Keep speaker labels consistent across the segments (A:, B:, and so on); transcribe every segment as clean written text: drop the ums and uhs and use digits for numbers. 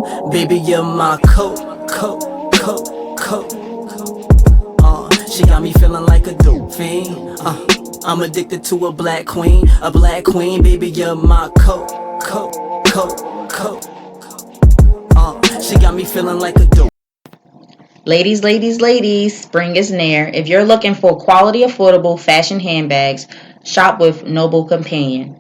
A: Baby, you're my coat. She got me feeling like a dope fiend. I'm addicted to a black queen. Baby, you're my coat. She got me feeling like a dope.
B: Ladies, spring is near. If you're looking for quality, affordable fashion handbags, shop with Noble Companion.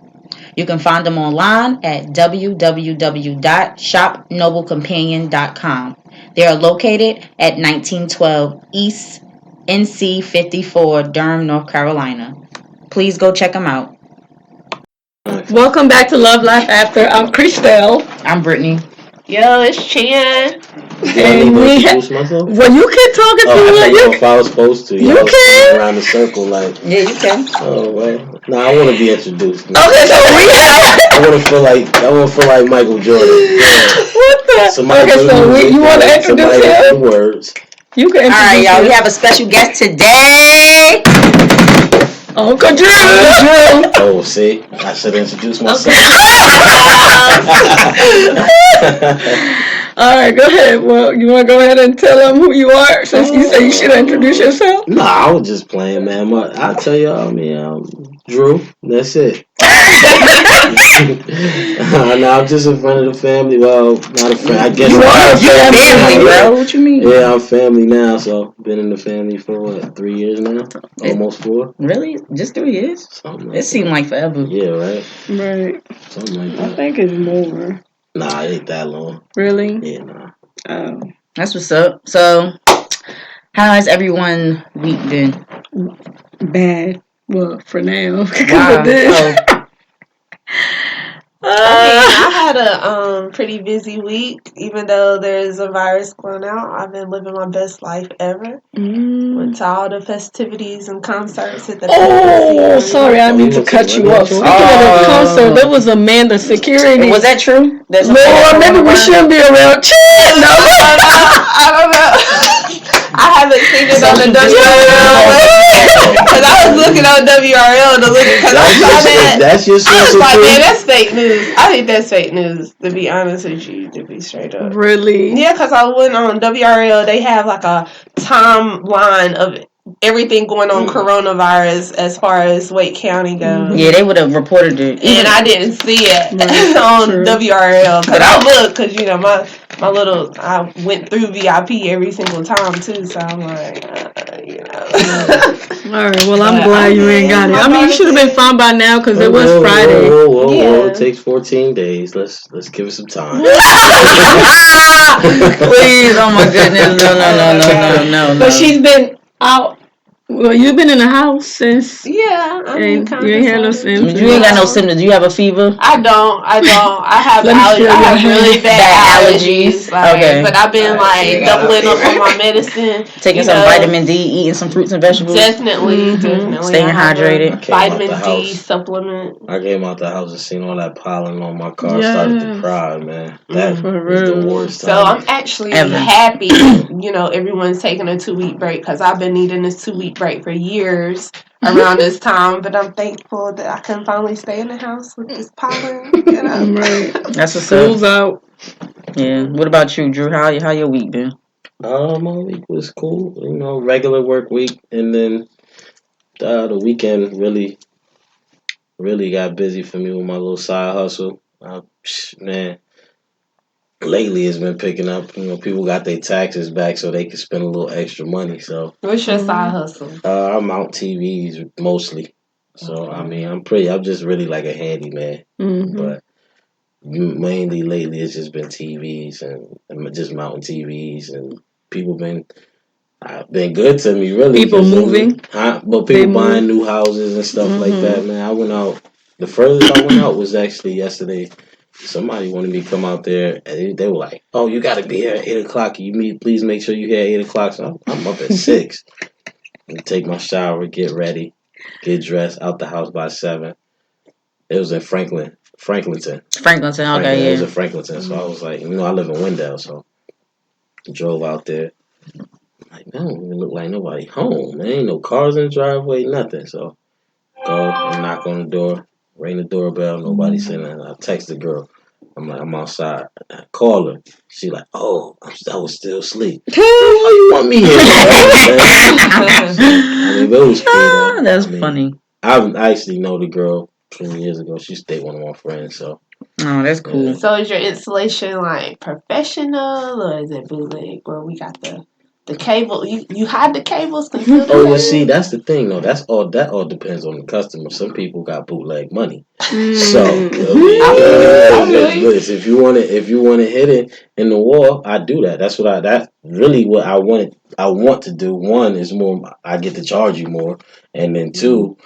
B: You can find them online at www.shopnoblecompanion.com. They are located at 1912 East NC 54, Durham, North Carolina. Please go check them out.
C: Welcome back to Love Life After. I'm Christelle.
B: I'm Brittany.
D: Yo, it's Chan.
C: And we
E: myself?
C: Well, you can talk if you want.
E: If I was supposed to.
C: You can.
E: Around the circle, like.
B: Yeah, you can.
E: Oh, well. No, I want to be introduced.
C: Okay, so we have.
E: I want to feel like Michael Jordan.
C: What the? Okay, so you want to introduce him?
E: The words.
C: You can introduce
B: All right, y'all.
C: him.
B: We have a special guest today.
C: Uncle Drew.
E: Oh, see, I should introduce myself.
C: All right, go ahead. Well, you want to go ahead and tell them who you are, since you say you should introduce yourself?
E: Nah, I was just playing, man. I'll tell y'all, Drew. That's it. No, I'm just a friend of the family. Well, not a friend. I guess
C: you are
B: family, bro. What you mean?
E: Yeah, I'm family now. So been in the family for 3 years now, almost 4.
B: Really? Just 3 years?
E: Something like
B: It seemed like forever.
E: Yeah, right.
C: Right.
E: Something like that.
C: I think it's more.
E: Nah, it ain't that long.
C: Really?
E: Yeah, nah.
C: Oh.
B: That's what's up. So, how has everyone's week been?
C: Bad. Well, for now.
B: Wow.
C: Of this.
D: I had a pretty busy week. Even though there's a virus going out, I've been living my best life ever. Went to all the festivities and concerts at the
C: sorry, I need to cut you off. Speaking of the concert, there was Amanda Security.
B: Was that true?
C: No, maybe we shouldn't be around. No,
D: I don't know. I haven't seen it on the WRL. Because I was looking on WRL to look, because I saw that.
E: That's your source.
D: I was like, man, that's fake news. I think that's fake news, to be honest with you, to be straight up.
C: Really?
D: Yeah, because I went on WRL. They have like a timeline of everything going on coronavirus as far as Wake County goes.
B: Yeah, they would have reported it.
D: And I didn't see it on WRL. Because I looked, because, you know, I went through VIP every single time, too. So I'm like, you know.
C: All right, well, I'm glad you ain't got it. I mean, you should have been fine by now, because it was Friday.
E: Whoa. It takes 14 days. Let's give it some time.
B: Please, oh my goodness. No.
C: But she's been out. Well, you've been in the house since.
D: Yeah, I mean,
C: and you ain't had no symptoms.
B: You ain't got no symptoms. Do you have a fever?
D: I don't. I have allergies. I have really bad allergies. Like,
B: okay.
D: But I've been doubling up on my medicine.
B: Taking some vitamin D, eating some fruits and vegetables.
D: Definitely.
B: Staying hydrated.
D: Vitamin D supplement.
E: I came out the house and seen all that pollen on my car. I started to cry, man. That was the worst time.
D: So I'm actually happy, everyone's taking a 2-week break, because I've been needing this 2-week break for years around this time, but I'm thankful that I can finally stay in the house with this pollen.
C: Right.
B: That's what's
C: School's out.
B: Yeah. What about you, Drew? How your week been?
E: My week was cool. Regular work week, and then the weekend really got busy for me with my little side hustle. Man, lately it's been picking up. People got their taxes back, so they can spend a little extra money. So,
D: what's your side hustle?
E: I mount TVs mostly. So I mean, I'm just really like a handyman. But mainly lately it's just been TVs and just mounting TVs, and people been good to me, really.
C: People moving,
E: but people buying new houses and stuff like that. Man, I went out. The furthest I went out was actually yesterday. Somebody wanted me to come out there, and they were like, "Oh, you got to be here at 8:00. Please make sure you here at 8:00." So I'm up at 6. And take my shower, get ready, get dressed, out the house by 7. It was in Franklinton.
B: Okay,
E: It was in Franklinton. So I was like, I live in Wendell, so drove out there. Like, man, don't even look like nobody home. There ain't no cars in the driveway, nothing. So go and knock on the door, ring the doorbell, nobody saying nothing. I text the girl, I'm like, I'm outside. I call her. She like, oh, I was still asleep. Why you want me here? I mean, but it was cool though.
B: That's funny.
E: I actually know the girl 20 years ago. She stayed one of my friends. So.
B: Oh, that's cool.
E: Yeah.
D: So is your installation like professional or is it bootleg? Where we got the cable? You hide the cables? Conceal the
E: Oh, you
D: cables?
E: see, that's the thing though. That all depends on the customer. Some people got bootleg money. So if you want to hit it in the wall, I do that. That's really what I wanted. I want to do. One is more. I get to charge you more, and then two,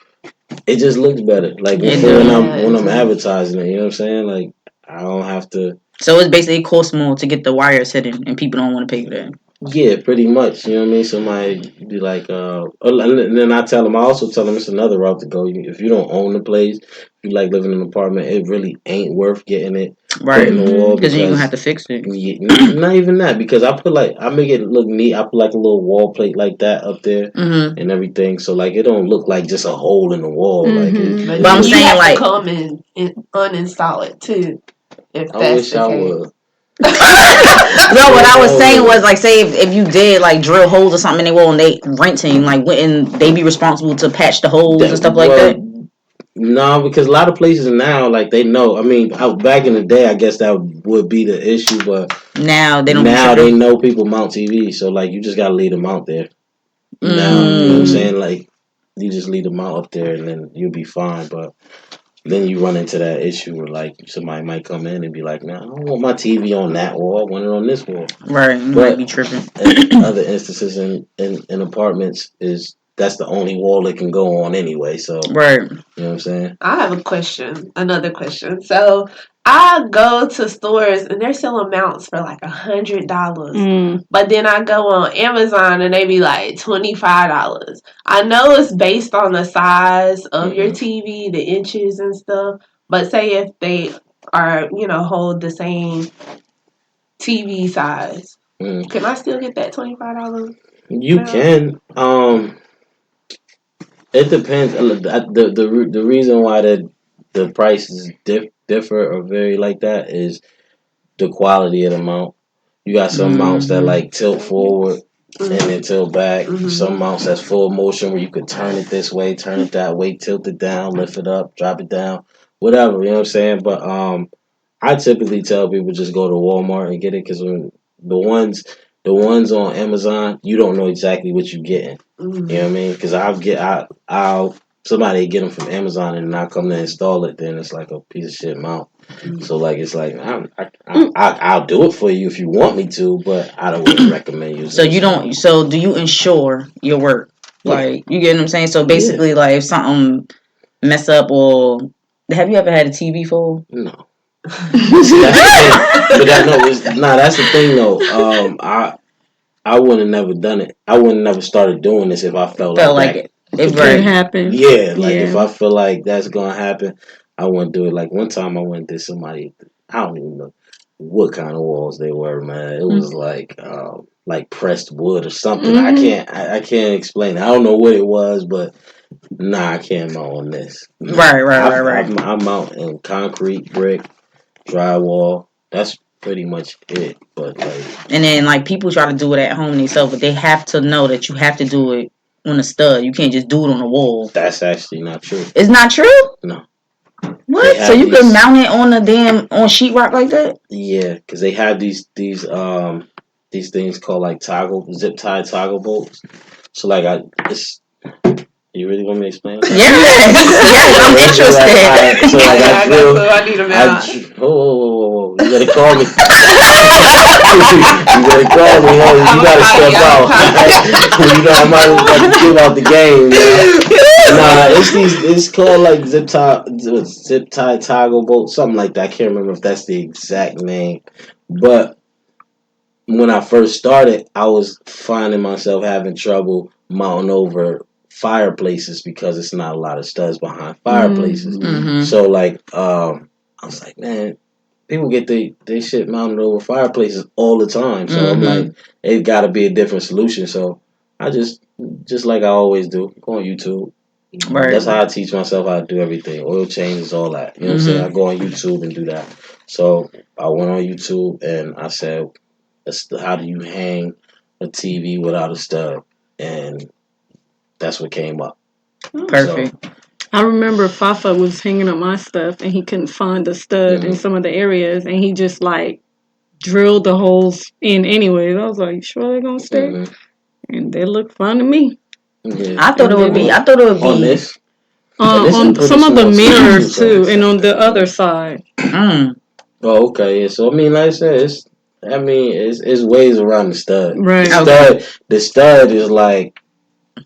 E: it just looks better. Like before when I'm advertising it, you know what I'm saying? Like I don't have to.
B: So it's basically cost more to get the wires hidden, and people don't want to pay for that.
E: Yeah, pretty much. You know what I mean? Somebody be like, and then I also tell them it's another route to go. If you don't own the place, if you like living in an apartment, it really ain't worth getting it put in the wall
B: Because you're gonna have to fix it.
E: Not even that, because I make it look neat. I put like a little wall plate like that up there and everything, so like it don't look like just a hole in the wall. Like,
D: but I'm saying have to come and uninstall it too. If
E: I
D: that's
E: wish
D: the
E: I
D: case.
E: would.
B: No, what I was saying was like, say if you did like drill holes or something in the wall and they renting, like wouldn't they be responsible to patch the holes and stuff like that?
E: No, because a lot of places now, like they know. I mean, back in the day, I guess that would be the issue, but
B: now they don't.
E: Now they know people mount TV, so like you just gotta leave them out there. Now you know what I'm saying? Like you just leave them out up there, and then you'll be fine. But then you run into that issue where like somebody might come in and be like, "No, I don't want my TV on that wall. I want it on this wall."
B: Right, you might be tripping.
E: In other instances in apartments that's the only wall it can go on anyway. So
B: right,
E: you know what I'm saying?
D: I have a question, another question. So I go to stores and they're selling mounts for like $100, but then I go on Amazon and they be like $25. I know it's based on the size of your TV, the inches and stuff. But say if they are, hold the same TV size, can I still get that $25?
E: You can. It depends. The reason why the prices differ or vary like that is the quality of the mount. You got some mounts that like tilt forward and then tilt back. Some mounts that's full motion where you could turn it this way, turn it that way, tilt it down, lift it up, drop it down, whatever. You know what I'm saying? But I typically tell people just go to Walmart and get it, because when the ones on Amazon, you don't know exactly what you're getting. You know what I mean? Because I'll somebody get them from Amazon and not come to install it, then it's like a piece of shit mount. So like it's like I'll do it for you if you want me to, but I don't really recommend you.
B: So you don't. So do you insure your work? Like you get what I'm saying? So basically, like if something mess up, or have you ever had a TV fall?
E: No. That's the thing. That's the thing though. I would have never done it. I would have never started doing this if I felt like
C: it could happen.
E: Yeah, like if I feel like that's gonna happen, I wouldn't do it. Like one time I went and did somebody, I don't even know what kind of walls they were, man. It was like pressed wood or something. I can't explain it. I don't know what it was, but I can't mount on this.
B: Right.
E: I mount in concrete, brick, drywall. That's pretty much it. But like,
B: and then like people try to do it at home themselves, but they have to know that you have to do it on a stud. You can't just do it on a wall.
E: That's actually not true.
B: It's not true?
E: No.
B: What? So you can mount it on on sheetrock like that?
E: Yeah, because they have these things called like zip tie toggle bolts. So like you really want me to explain?
B: Yes, I'm interested.
E: So like
D: I need a mount.
E: Whoa. You better call me. You better call me. Hey, you gotta step out. You know, I might have to give out the game. It's called like zip tie toggle bolt, something like that. I can't remember if that's the exact name. But when I first started, I was finding myself having trouble mounting over fireplaces because it's not a lot of studs behind fireplaces. So like I was like, man, people get they shit mounted over fireplaces all the time. So I'm like, it got to be a different solution. So I just like I always do, go on YouTube. Right. That's how I teach myself how to do everything. Oil changes, all that. You know what I'm saying? I go on YouTube and do that. So I went on YouTube and I said, "How do you hang a TV without a stud?" And that's what came up.
B: Perfect.
E: So,
C: I remember Fafa was hanging up my stuff and he couldn't find the stud in some of the areas and he just like drilled the holes in anyways. I was like, you sure they're gonna stay?
E: mhm.
C: And they look fine to me.
E: Yeah.
B: I thought it would be. I thought it would
E: On
B: be.
E: this. And this is
C: On
E: pretty
C: some of the
E: small
C: mirrors
E: too,
C: too,
E: so.
C: and on the other side.
E: Oh, okay. Yeah. So I mean, like I said, it's ways around the stud.
C: Right.
E: The stud is like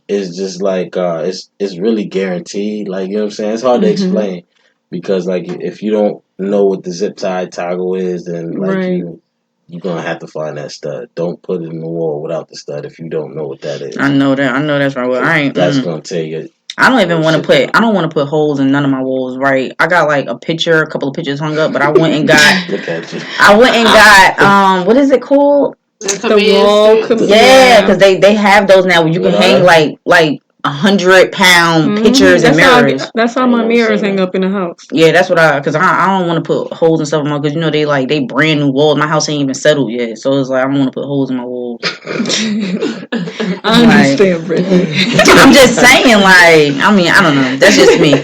E: it's just like it's really guaranteed. Like you know what I'm saying. It's hard to explain because like if you don't know what the zip tie toggle is, then like
C: Right.
E: you're gonna have to find that stud. Don't put it in the wall without the stud if you don't know what that is.
B: I know that. I know that's right. Well, I ain't.
E: That's gonna tell you.
B: I don't even want to
E: shit
B: put. I don't want to put holes in none of my walls. Right. I got like a couple of pictures hung up, but I went and got.
E: Look at you.
B: I went and got. What is it called?
C: The wall.
B: Yeah, because they have those now where you can
E: What are
B: hang
E: they?
B: like 100-pound pictures and mirrors.
C: That's how
E: I ain't
C: my
E: never
C: mirrors
E: seen
C: hang
E: that.
C: up in the house.
B: Yeah, that's what because I don't want to put holes and stuff in my, because you know they brand new walls. My house ain't even settled yet, so it's like I don't want to put holes in my walls.
C: I understand, Brittany.
B: I'm just saying, like, I mean, I don't know. That's just me.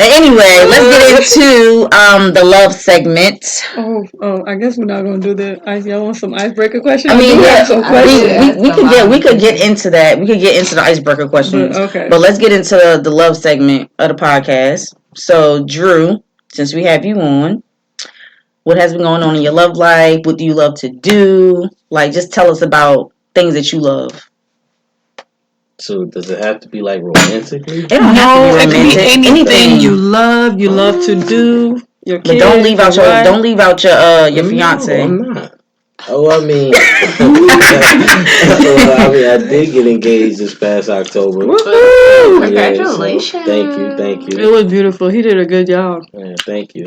B: Anyway, let's get into the love segment.
C: Oh, I guess we're not gonna do the ice. Y'all want some icebreaker questions?
B: I mean,
C: do
B: yeah,
C: have some questions.
B: we could get into that. We could get into the icebreaker questions. But let's get into the love segment of the podcast. So, Drew, since we have you on, what has been going on in your love life? What do you love to do? Like, just tell us about things that you love.
E: So does it have to be like romantically?
B: It don't have to be
C: It could be
B: romantic.
C: anything you love to do. Your kids,
B: But don't leave out your fiance.
E: No, I'm not. Oh, I mean, I did get engaged this past October.
C: Woohoo!
D: Congratulations!
E: So thank you.
C: It was beautiful. He did a good job.
E: Yeah, thank you.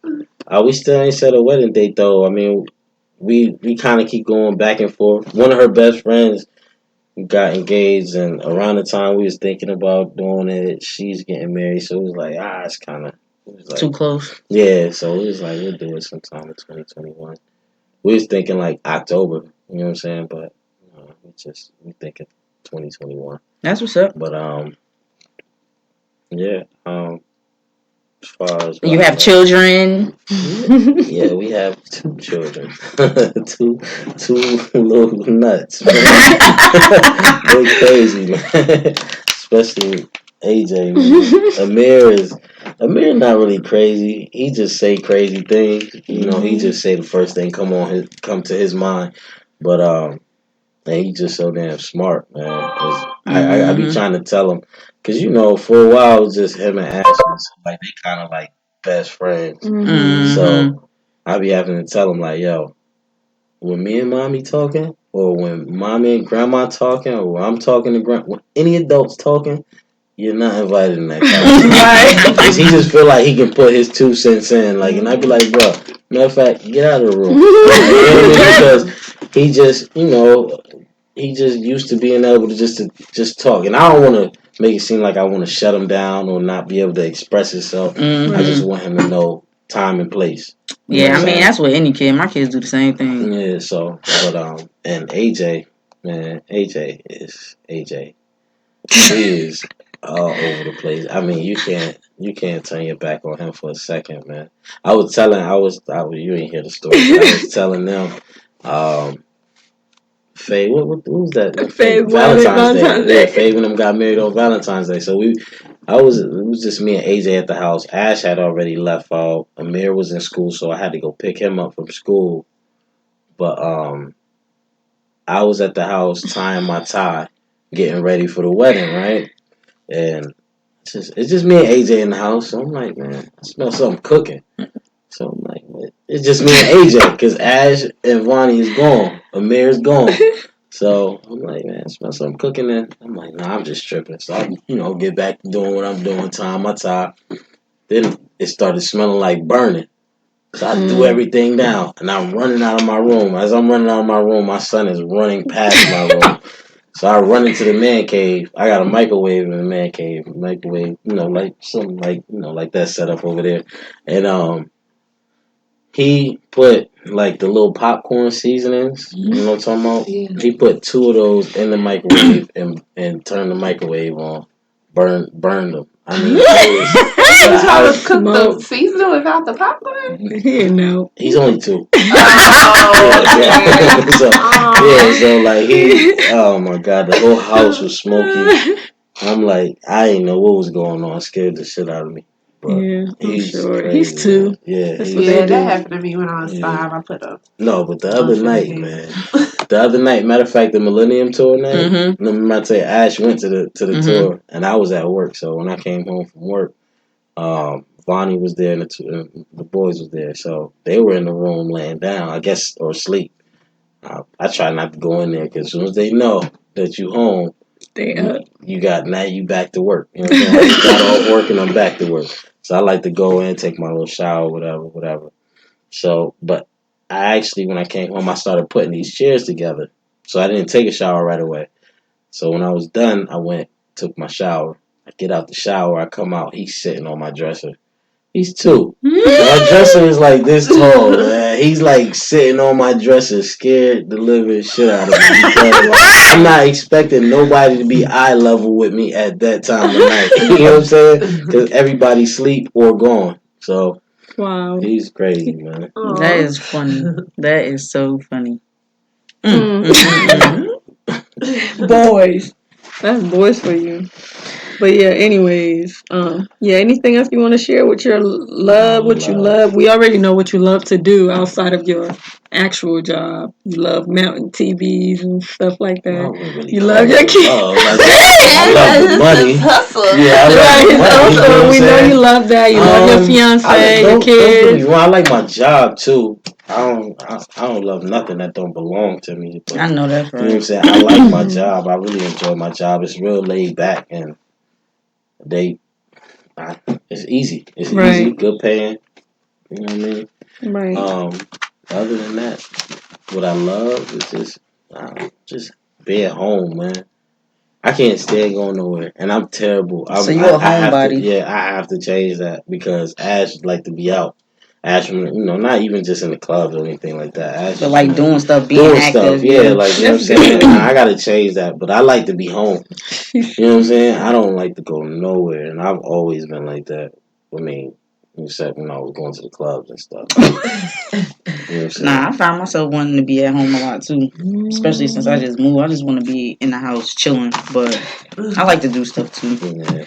E: We still ain't set a wedding date though. I mean, we kind of keep going back and forth. One of her best friends got engaged, and around the time we was thinking about doing it, she's getting married. So it was like, it's kind of like,
B: too close.
E: Yeah, so it was like we'll do it sometime in 2021. We was thinking like October, you know what I'm saying? But we thinking 2021.
B: That's what's up.
E: But yeah. As far as
B: you have children.
E: Yeah, we have 2 children, two little nuts. Man. They're crazy, man. Especially AJ. Man. Amir not really crazy. He just say crazy things. You know, he just say the first thing come to his mind. But man, he just so damn smart, man. I be trying to tell him, cause you know for a while it was just him and Ashley, so like they kind of like best friends. So I be having to tell him like, yo, when me and mommy talking, or when mommy and grandma talking, or when I'm talking to when any adults talking, you're not invited in that conversation. Right? Because he just feel like he can put his 2 cents in, like, and I be like, bro, matter of fact, get out of the room. Because he just, he just used to being able to just talk, and I don't want to make it seem like I want to shut him down or not be able to express himself. I just want him to know time and place.
B: Yeah, I mean that's what any kid. My kids do the same thing.
E: Yeah, so but and AJ, man, AJ is AJ. He is all over the place. I mean, you can't turn your back on him for a second, man. I was you ain't hear the story, but I was telling them, Faye, what was that?
C: Faye,
E: Valentine's Day. Yeah, Faye when them got married on Valentine's Day. So it was just me and AJ at the house. Ash had already left out. Amir was in school, so I had to go pick him up from school. But I was at the house tying my tie, getting ready for the wedding, right? And it's just me and AJ in the house. So I'm like, man, I smell something cooking. So I'm like, man, it's just me and AJ, because Ash and Vonnie is gone. Amir's gone. So I'm like, man, I smell something cooking there. I'm like, nah, I'm just tripping. So I, get back to doing what I'm doing, tying my tie. Then it started smelling like burning. So I threw everything down, and I'm running out of my room. As I'm running out of my room, my son is running past my room. So I run into the man cave. I got a microwave in the man cave. Microwave, like something like that set up over there. And He put like the little popcorn seasonings. You know what I'm talking about?
D: Yeah.
E: He put 2 of those in the microwave and turned the microwave on. Burned them. I mean,
D: You trying to cook the
C: Smoke.
D: seasoning without the popcorn?
C: He didn't know.
E: he's only 2.
D: Oh,
E: Yeah, so
D: Aw.
E: so like oh my god, the whole house was smoky. I'm like, I didn't know what was going on. It scared the shit out of me. But
C: Yeah, I'm
E: he's
C: sure.
E: crazy.
C: He's 2.
E: Man. Yeah,
C: That's
E: he's
C: what
D: Yeah,
C: they
D: that
C: do.
D: happened to me when I was 5. I put a
E: no, but the other
D: bunch of
E: night,
D: things.
E: man. The other night, matter of fact, the Millennium Tour night. Remember I tell you, Ash went to the tour, and I was at work. So when I came home from work, Vonnie was there, and the boys was there. So they were in the room laying down, I guess, or asleep. I try not to go in there because as soon as they know that you home,
C: They up.
E: you back to work. You know what I'm saying? I just got off work and I'm back to work. So I like to go in, take my little shower, whatever. So, but I actually, when I came home, I started putting these chairs together. So I didn't take a shower right away. So when I was done, I went, took my shower. I get out the shower, I come out, he's sitting on my dresser. He's 2. My dresser is like this tall, man. He's like sitting on my dresser, scared the living shit out of me. Because I'm not expecting nobody to be eye level with me at that time of night. You know what I'm saying? Because everybody's asleep or gone. So
C: Wow.
E: he's crazy, man.
B: That is funny. That is so funny.
C: Boys. That's boys for you. But yeah, anyways, anything else you want to share with your love, what you love? We already know what you love to do outside of your actual job. You love mountain TVs and stuff like that.
E: Really
C: you love your kids.
E: I love the money. Yeah, I love the money.
C: So we know you love that. You love your fiance, your kids.
E: I like my job too. I don't love nothing that don't belong to me. But,
B: I know that's right.
E: You know what I'm saying? I like my job. I really enjoy my job. It's real laid back and it's easy. It's easy, good paying. You know what I mean?
C: Right.
E: Other than that, what I love is just be at home, man. I can't stand going nowhere, and I'm terrible.
B: So you're a homebody.
E: I have to change that because Ash like to be out. Ash, not even just in the clubs or anything like that. Ash,
B: but like doing stuff, being active.
E: Yeah, like you know what I'm saying. I gotta change that, but I like to be home. You know what I'm saying? I don't like to go nowhere, and I've always been like that. I mean, except when I was going to the clubs and stuff. You know
B: I found myself wanting to be at home a lot too, especially since I just moved. I just want to be in the house chilling, but I like to do stuff too.
E: Yeah.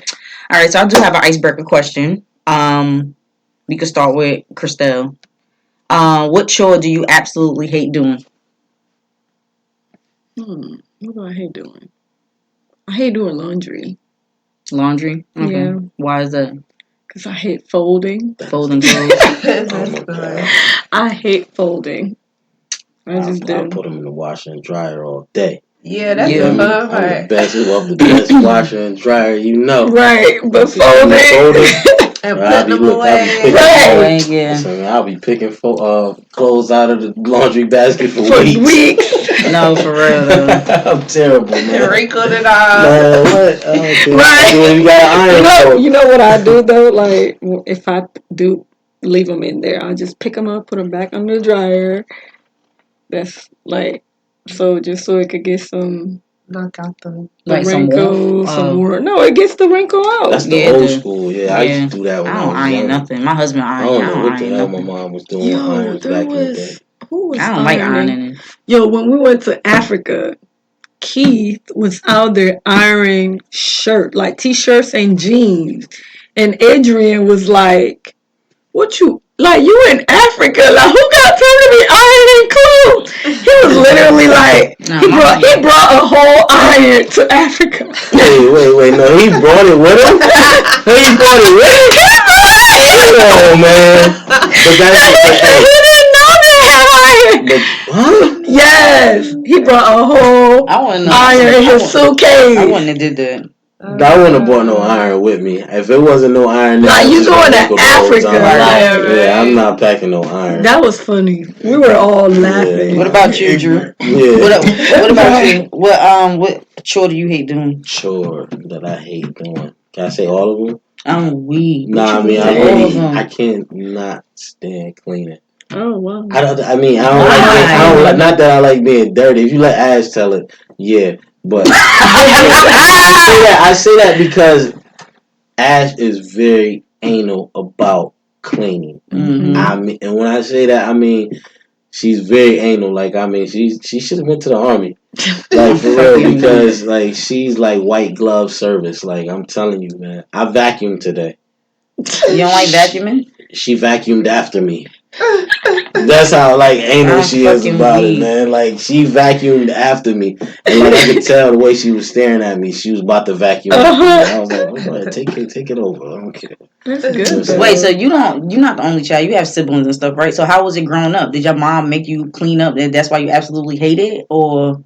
B: All right, so I do have an icebreaker question. We could start with Christelle. What chore do you absolutely hate doing?
C: What do I hate doing? I hate doing laundry.
B: Laundry? Okay.
C: Yeah.
B: Why is that?
C: Because I hate folding.
B: Folding clothes.
C: I hate folding.
E: I'll put them in the washer and dryer all day.
D: Yeah, that's the fun part.
E: I'm the best washer and dryer, you know.
C: Right, but folding.
D: And put them away.
B: Right, yeah.
E: Listen, I'll be picking clothes out of the laundry basket for weeks.
B: No, for real though.
E: I'm terrible, man.
D: Wrinkled it off.
E: Man, what? Okay.
C: Right.
E: You got iron.
C: You know what I do though? Like if I do leave them in there, I just pick them up, put them back under the dryer. That's like just so it could get some.
D: Knock out the
C: wrinkle, some more. No, it gets the wrinkle out.
E: That's the old school. Yeah, I used to do that when I was
B: iron
E: young.
B: Nothing. My husband irons.
E: I don't know what the hell my mom was doing with irons back in the day.
C: Who was
B: I don't like ironing.
C: Yo, when we went to Africa, Keith was out there ironing shirt, like t-shirts and jeans. And Adrian was like, what you... Like, you in Africa. Like, who got time to be ironing clothes? He was literally like, he brought a whole iron to Africa.
E: Wait. No, he brought it with him? He brought it with him? Oh, man. But
C: he didn't know they had iron.
E: Huh?
C: Yes. He brought a whole iron in his suitcase.
B: I wouldn't have did that.
E: I wouldn't have brought no iron with me. If it wasn't no iron,
C: like you going to Africa,
E: yeah, I'm not packing no iron.
C: That was funny. We were all laughing.
B: Yeah. What about you, Drew?
E: Yeah.
B: What about you? What chore do you hate doing?
E: Chore that I hate doing. Can I say all of them?
B: We.
E: Nah, I mean I can't not stand cleaning.
C: Oh wow.
E: I don't not that I like being dirty. If you let Ash tell it, yeah. But I say that because Ash is very anal about cleaning.
B: Mm-hmm.
E: I mean, and when I say that, I mean she's very anal. Like, I mean, she should have went to the army. Like, for real, because like she's like white glove service. Like, I'm telling you, man. I vacuumed today.
B: You don't like vacuuming?
E: She vacuumed after me. That's how like anal she is about it, man. Like, she vacuumed after me, and like I could tell the way she was staring at me, she was about to vacuum. After me. I was like, "All right, take it over. I don't care."
C: That's good.
B: Wait, so you're not the only child. You have siblings and stuff, right? So how was it growing up? Did your mom make you clean up? And that's why you absolutely hate it, or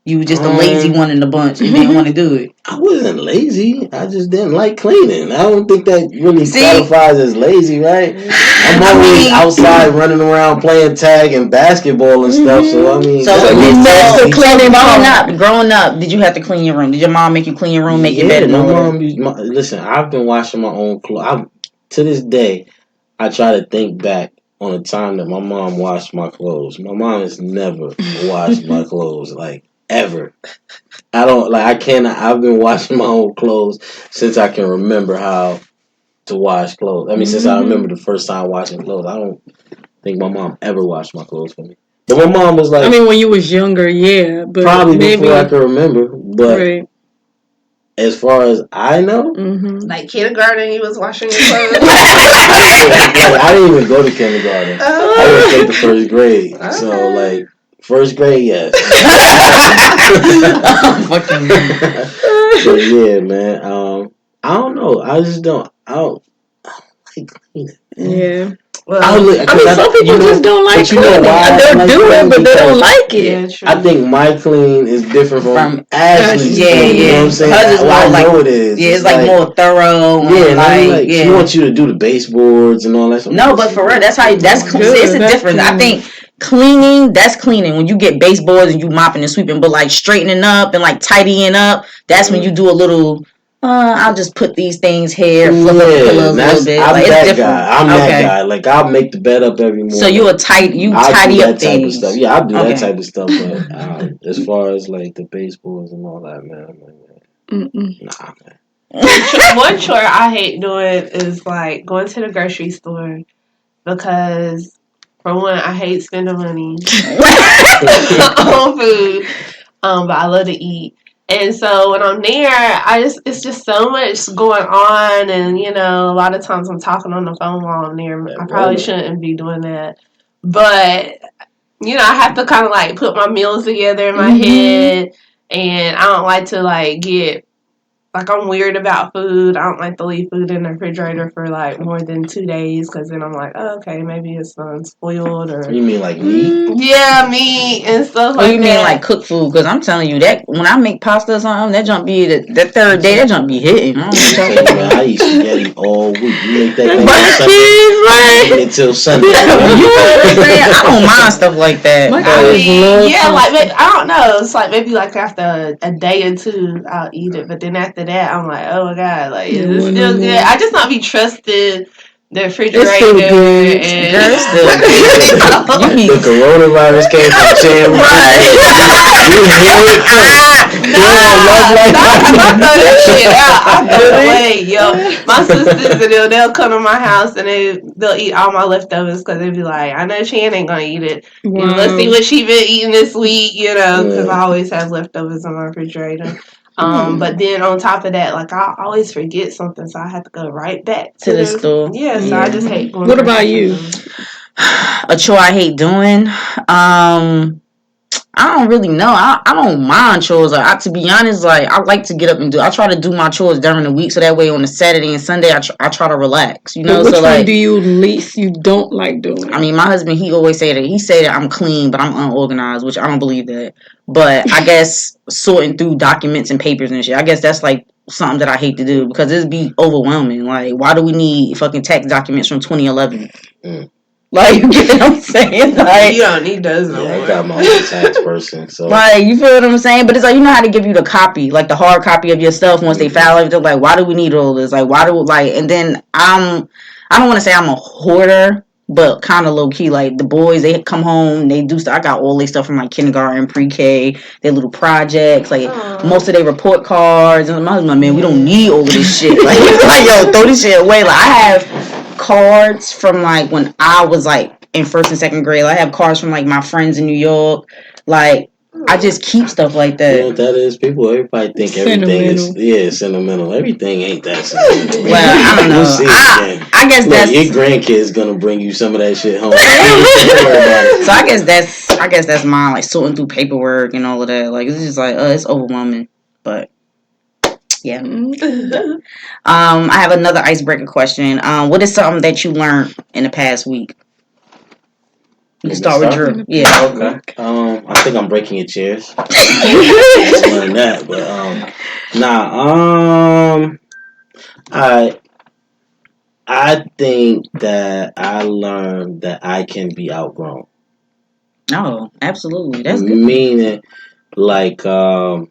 B: you were just the lazy one in the bunch and didn't want to do it?
E: I wasn't lazy. I just didn't like cleaning. I don't think that really qualifies as lazy, right? I'm always outside running around playing tag and basketball and stuff. So I mean,
B: growing up, did you have to clean your room? Did your mom make you clean your room, make your bed?
E: Listen, I've been washing my own clothes. To this day, I try to think back on a time that my mom washed my clothes. My mom has never washed my clothes, like, ever. I've been washing my own clothes since I can remember how to wash clothes. I mean, since I remember the first time washing clothes. I don't think my mom ever washed my clothes for me. But my mom was like...
C: I mean, when you was younger, yeah. But
E: probably before I could remember. But as far as I know...
D: Like kindergarten, you was washing your clothes?
E: I didn't even go to kindergarten. I didn't take the first grade. Okay. So, like... First grade, yes. But yeah, man. I don't know. I just don't. I don't like cleaning.
C: Yeah.
D: Well,
C: some people just don't like cleaning. They'll do it, but they don't like it.
E: I think my clean is different from Ashley's clean. You know what I'm saying? I know it is.
B: Yeah, it's like more thorough.
E: Yeah, she wants you to do the baseboards and all that stuff.
B: No, but for real, it's a difference. I think cleaning, that's cleaning. When you get baseboards and you mopping and sweeping, but like straightening up and like tidying up, that's when you do a little... I'll just put these things here, flip up the pillows a little bit.
E: I'm that guy. Like, I'll make the bed up every morning.
B: So you tidy up things.
E: Type of stuff. Yeah, I'll do that type of stuff. But as far as like the baseboards and all that, man, I'm like, nah, man.
D: One chore I hate doing is like going to the grocery store because, for one, I hate spending money on food. But I love to eat. And so when I'm there, it's just so much going on, and a lot of times I'm talking on the phone while I'm there. I probably shouldn't be doing that, but I have to kind of like put my meals together in my head, and I don't like to like get... Like, I'm weird about food. I don't like to leave food in the refrigerator for, like, more than 2 days, because then I'm like, oh, okay, maybe it's spoiled, or...
E: You mean like meat?
D: Yeah, meat and stuff like that.
B: Oh, you mean like cooked food? Because I'm telling you, that when I make pasta or something, that junk be... That third day, that junk be hitting.
E: I eat spaghetti all week. You make that thing until Sunday.
B: You know what I'm saying? I don't mind stuff like that.
D: Like, I don't know. It's like maybe like after a day or two, I'll eat it, but then after that, I'm like, oh my god, like, is it still good? I just not be trusting the refrigerator.
B: It's still good. It's still good.
E: The coronavirus came from Chan.
D: I throw that shit out. I throw it away, yo. My sisters and they'll come to my house and they'll eat all my leftovers because they'll be like, I know Chan ain't gonna eat it. Wow. Let's see what she been eating this week, because I always have leftovers in my refrigerator. But then on top of that, like, I always forget something, so I have to go right back to the store. Yeah, so I just hate going.
C: What about you?
B: A chore I hate doing. I don't really know. I don't mind chores. Like, to be honest, like, I like to get up and do. I try to do my chores during the week, so that way on the Saturday and Sunday, I try to relax.
C: But which one do you least you don't like doing?
B: I mean, my husband, he always say that I'm clean, but I'm unorganized, which I don't believe that. But I guess sorting through documents and papers and shit, I guess that's like something that I hate to do because it'd be overwhelming. Like, why do we need fucking tax documents from 2011? Like, you get what I'm saying? Like,
D: you don't need those no more.
E: I got my own tax person, so.
B: Like, you feel what I'm saying? But it's like, you know how to give you the copy, like the hard copy of your stuff once they file everything. Like, why do we need all this? Like, and then I don't want to say I'm a hoarder, but kind of low key. Like the boys, they come home, they do stuff. I got all their stuff from like kindergarten, pre-K, their little projects, like most of their report cards. And my husband, man, we don't need all of this shit. Like, yo, throw this shit away. Like I have cards from like when I was like in first and second grade. Like, I have cards from like my friends in New York. Like I just keep stuff like that.
E: You know what that is? Everybody think everything is sentimental. Everything ain't that sentimental.
B: Well, I don't know.
E: We'll see
B: I guess that's
E: your grandkids gonna bring you some of that shit home.
B: So I guess that's mine. Like sorting through paperwork and all of that. Like it's just like it's overwhelming. But yeah. I have another icebreaker question. What is something that you learned in the past week? You can start with Drew. Yeah.
E: Okay. I think I'm breaking your chairs. I learned that, but I think that I learned that I can be outgrown.
B: Oh, absolutely. That's good.
E: Meaning, like, I've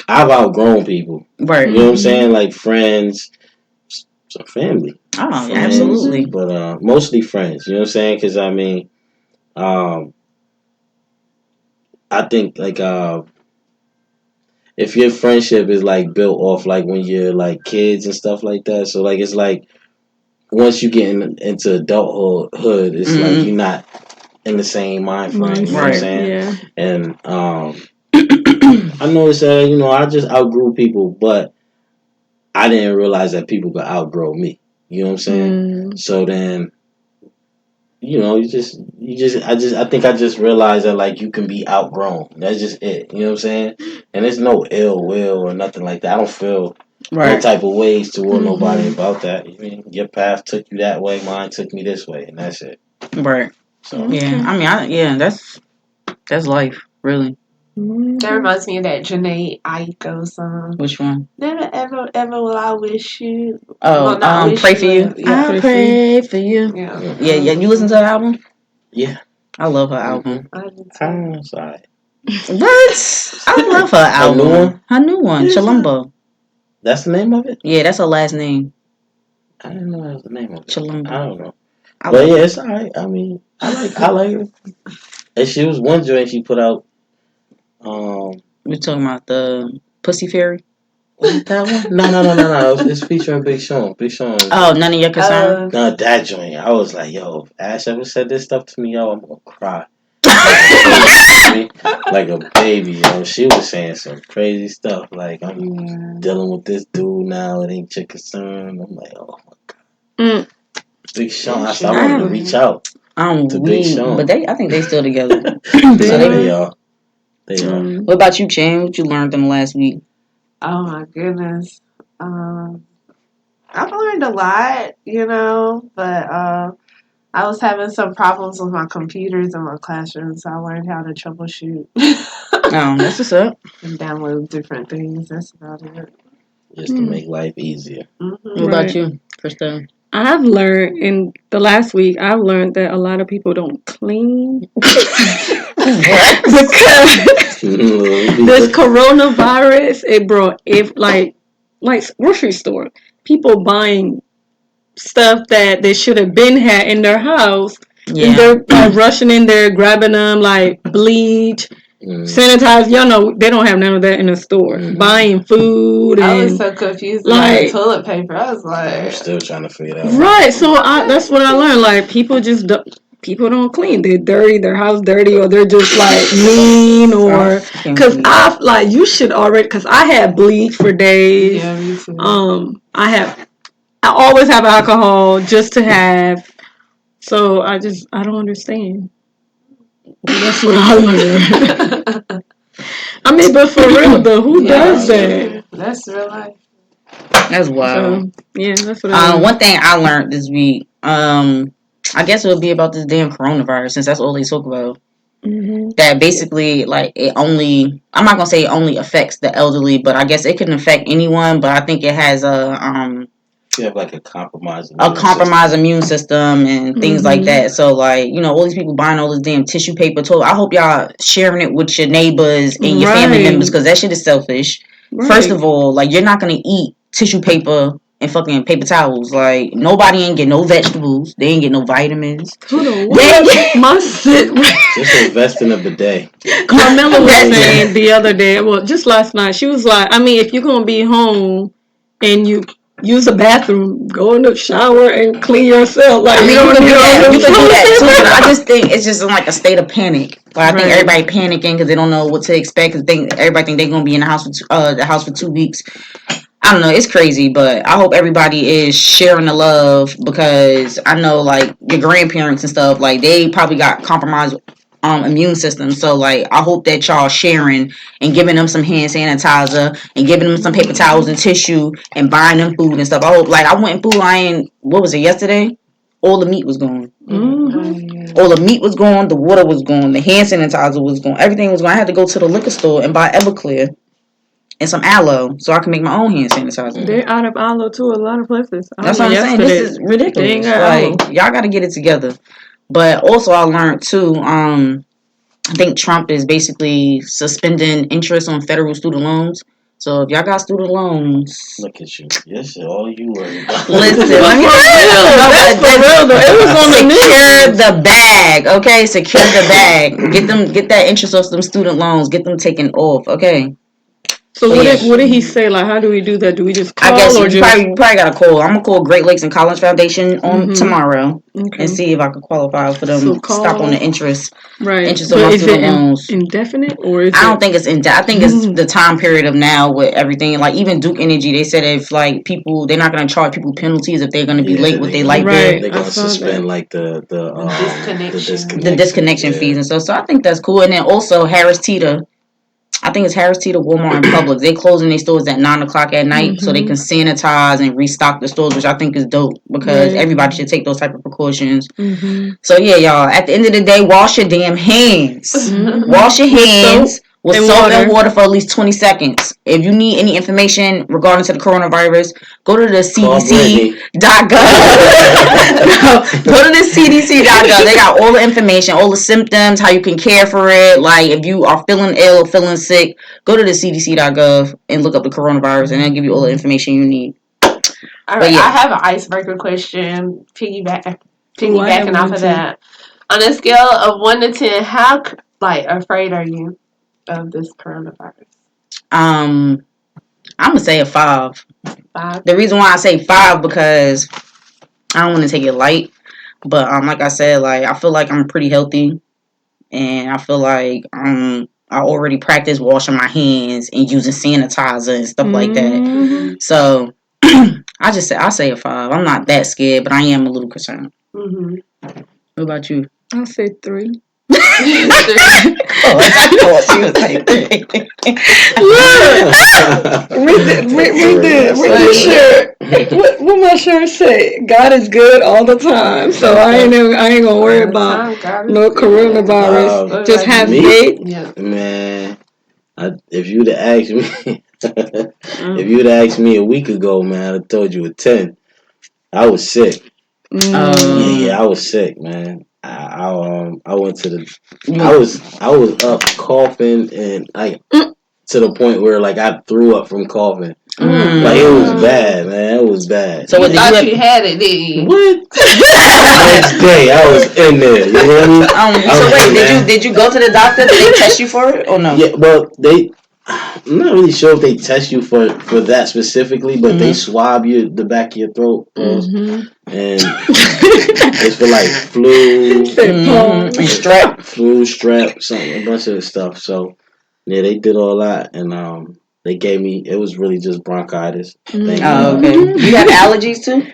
E: outgrown people.
B: Right.
E: You know what I'm saying? Like friends, some family.
B: Oh,
E: friends,
B: absolutely.
E: But mostly friends. You know what I'm saying? Because I mean, I think like if your friendship is like built off like when you're like kids and stuff like that, so like it's like once you get into adulthood, it's like you're not in the same mind frame. You know what I'm saying?
C: Yeah.
E: And I noticed that I just outgrew people, but I didn't realize that people could outgrow me. You know what I'm saying? So then, I think I just realized that like you can be outgrown. That's just it. You know what I'm saying? And there's no ill will or nothing like that. I don't feel no type of ways toward nobody about that. I mean, your path took you that way, mine took me this way, and that's it.
B: Right. So yeah, I mean, that's life, really.
D: That reminds me of that Janae Aiko song.
B: Which one?
D: Never, ever will I wish you.
B: Oh, Pray For You.
D: Yeah,
B: I pray for you. Yeah. You listen to the album?
E: Yeah.
B: I love her album.
E: I'm sorry.
B: What? I love her album. Her new one, Chilumbo.
E: That's the name of it?
B: Yeah, that's her last name.
E: I didn't know that was the name of it.
B: Chilumbo.
E: I don't know. But yeah, it's alright. I mean, I like it. And she was one joint she put out.
B: We're talking about the Pussy Fairy.
E: Was that one? No. It's featuring Big Sean. Big Sean.
B: Oh, None of Your Concern?
E: No, that joint. I was like, yo, if Ash ever said this stuff to me, yo, I'm gonna cry. Like a baby, yo. She was saying some crazy stuff. Like, I'm dealing with this dude now. It ain't your concern. I'm like, oh my god. Big Sean. I wanted to reach out to Big Sean.
B: But I think they still together.
E: They are.
B: What about you, Chan? What you learned in the last week?
D: Oh my goodness. I've learned a lot, but I was having some problems with my computers in my classroom, so I learned how to troubleshoot.
B: Oh, that's what's up.
D: And download different things. That's about it.
E: Just to make life easier.
B: What about you, Krista?
C: I've learned in the last week, I've learned that a lot of people don't clean. Because this coronavirus, it brought like grocery store, people buying stuff that they should have been had in their house. Yeah. And they're like rushing in there, grabbing them like bleach, sanitize. They don't have none of that in the store. Buying food. And
D: I was so confused about toilet paper. I was like,
E: I'm still trying to figure it out.
C: Right. So that's what I learned. Like people don't clean. They're dirty. Their house dirty, or they're just like mean, or because you should already. Because I had bleach for days.
D: Yeah, me too.
C: I always have alcohol just to have. So I don't understand. That's what I learned. I mean, but for real though, who does that?
D: That's real life.
B: That's wild.
C: Yeah, that's what I learned.
B: One thing I learned this week, I guess it would be about this damn coronavirus, since that's all they talk about. That basically, like, I'm not gonna say it only affects the elderly, but I guess it can affect anyone. But I think it has
E: you have like a compromised
B: immune system and things like that. So like, all these people buying all this damn tissue paper. I hope y'all sharing it with your neighbors and your family members, because that shit is selfish. Right. First of all, like, you're not gonna eat tissue paper and fucking paper towels. Like, nobody ain't get no vegetables. They ain't get no vitamins.
C: Hold on, what? My shit.
E: Just invest in a bidet.
C: Carmela was saying the other day, well, just last night, she was like, I mean, if you're going to be home and you use a bathroom, go in the shower and clean yourself. Like, you don't need all
B: you
C: those
B: can do that too,
C: things.
B: but I just think it's just in like a state of panic. Like, I think everybody panicking because they don't know what to expect. Because everybody think they're gonna be in the house for 2 weeks. I don't know. It's crazy, but I hope everybody is sharing the love because I know like your grandparents and stuff, like they probably got compromised immune system. So like I hope that y'all sharing and giving them some hand sanitizer and giving them some paper towels and tissue and buying them food and stuff. I hope, like, I went in Food Lion, what was it, yesterday? All the meat was gone. Mm-hmm. All the meat was gone, the water was gone, the hand sanitizer was gone, everything was gone. I had to go to the liquor store and buy Everclear and some aloe so I can make my own hand sanitizer.
C: They're out of aloe too, a lot of places.
B: That's what I'm saying. This is ridiculous. Like, y'all got to get it together. But also, I learned too. I think Trump is basically suspending interest on federal student loans. So if y'all got student loans,
E: look at you. Yes, all you worry about.
B: Listen, let me that's for real though. It was on the news. Secure the bag, okay? Secure the bag. Get that interest off them student loans. Get them taken off, okay?
C: So what did he say? Like, how do we do that? Do we just call?
B: I guess
C: or
B: you probably got to call. I'm gonna call Great Lakes and College Foundation on tomorrow and see if I can qualify for them. Stop on the interest. Right. Interest on my student loans.
C: Indefinite or is
B: I don't think it's I think it's the time period of now with everything. Like even Duke Energy, they said if like people, they're not gonna charge people penalties if they're gonna be late with their light bill.
E: They're gonna suspend like the
B: disconnection fees and stuff. So I think that's cool. And then also Harris Teeter. I think it's Harris Teeter, Walmart, and Publix. They're closing their stores at 9:00 at night so they can sanitize and restock the stores, which I think is dope because everybody should take those type of precautions. So yeah, y'all. At the end of the day, wash your damn hands. Wash your hands with soap and water for at least 20 seconds. If you need any information regarding to the coronavirus, go to the CDC.gov. Go to the CDC.gov. They got all the information, all the symptoms, how you can care for it. Like if you are feeling ill, feeling sick, go to the CDC.gov and look up the coronavirus, and they'll give you all the information you need.
D: All right, I have an icebreaker question. Piggybacking off of that. On a scale of 1 to 10, how afraid are you of this coronavirus?
B: I'm gonna say a 5.
D: 5.
B: The reason why I say 5 because I don't want to take it light, but like I said, like I feel like I'm pretty healthy, and I feel like I already practice washing my hands and using sanitizer and stuff like that. So I say a 5. I'm not that scared, but I am a little concerned. What about you?
C: I'll say 3.
B: I thought she was like 3. Read the shirt.
C: What my shirt say? God is good all the time, so I ain't gonna worry about no coronavirus. Just have faith.
E: Man, if you'd have asked me, a week ago, man, I'd told you a 10. I was sick. I was sick, man. I went to the. I was up coughing and to the point where like I threw up from coughing. Like it was bad, man. It was bad.
D: So you thought you had it, didn't you?
E: What? Next day I was in there. You hear me?
B: So wait, did you go to the doctor? Did they test you for it or no?
E: Yeah, well I'm not really sure if they test you for that specifically, but they swab the back of your throat, and it's for like flu, strep, something, a bunch of stuff. So yeah, they did all that, and they gave me. It was really just bronchitis.
B: Okay. You have allergies too?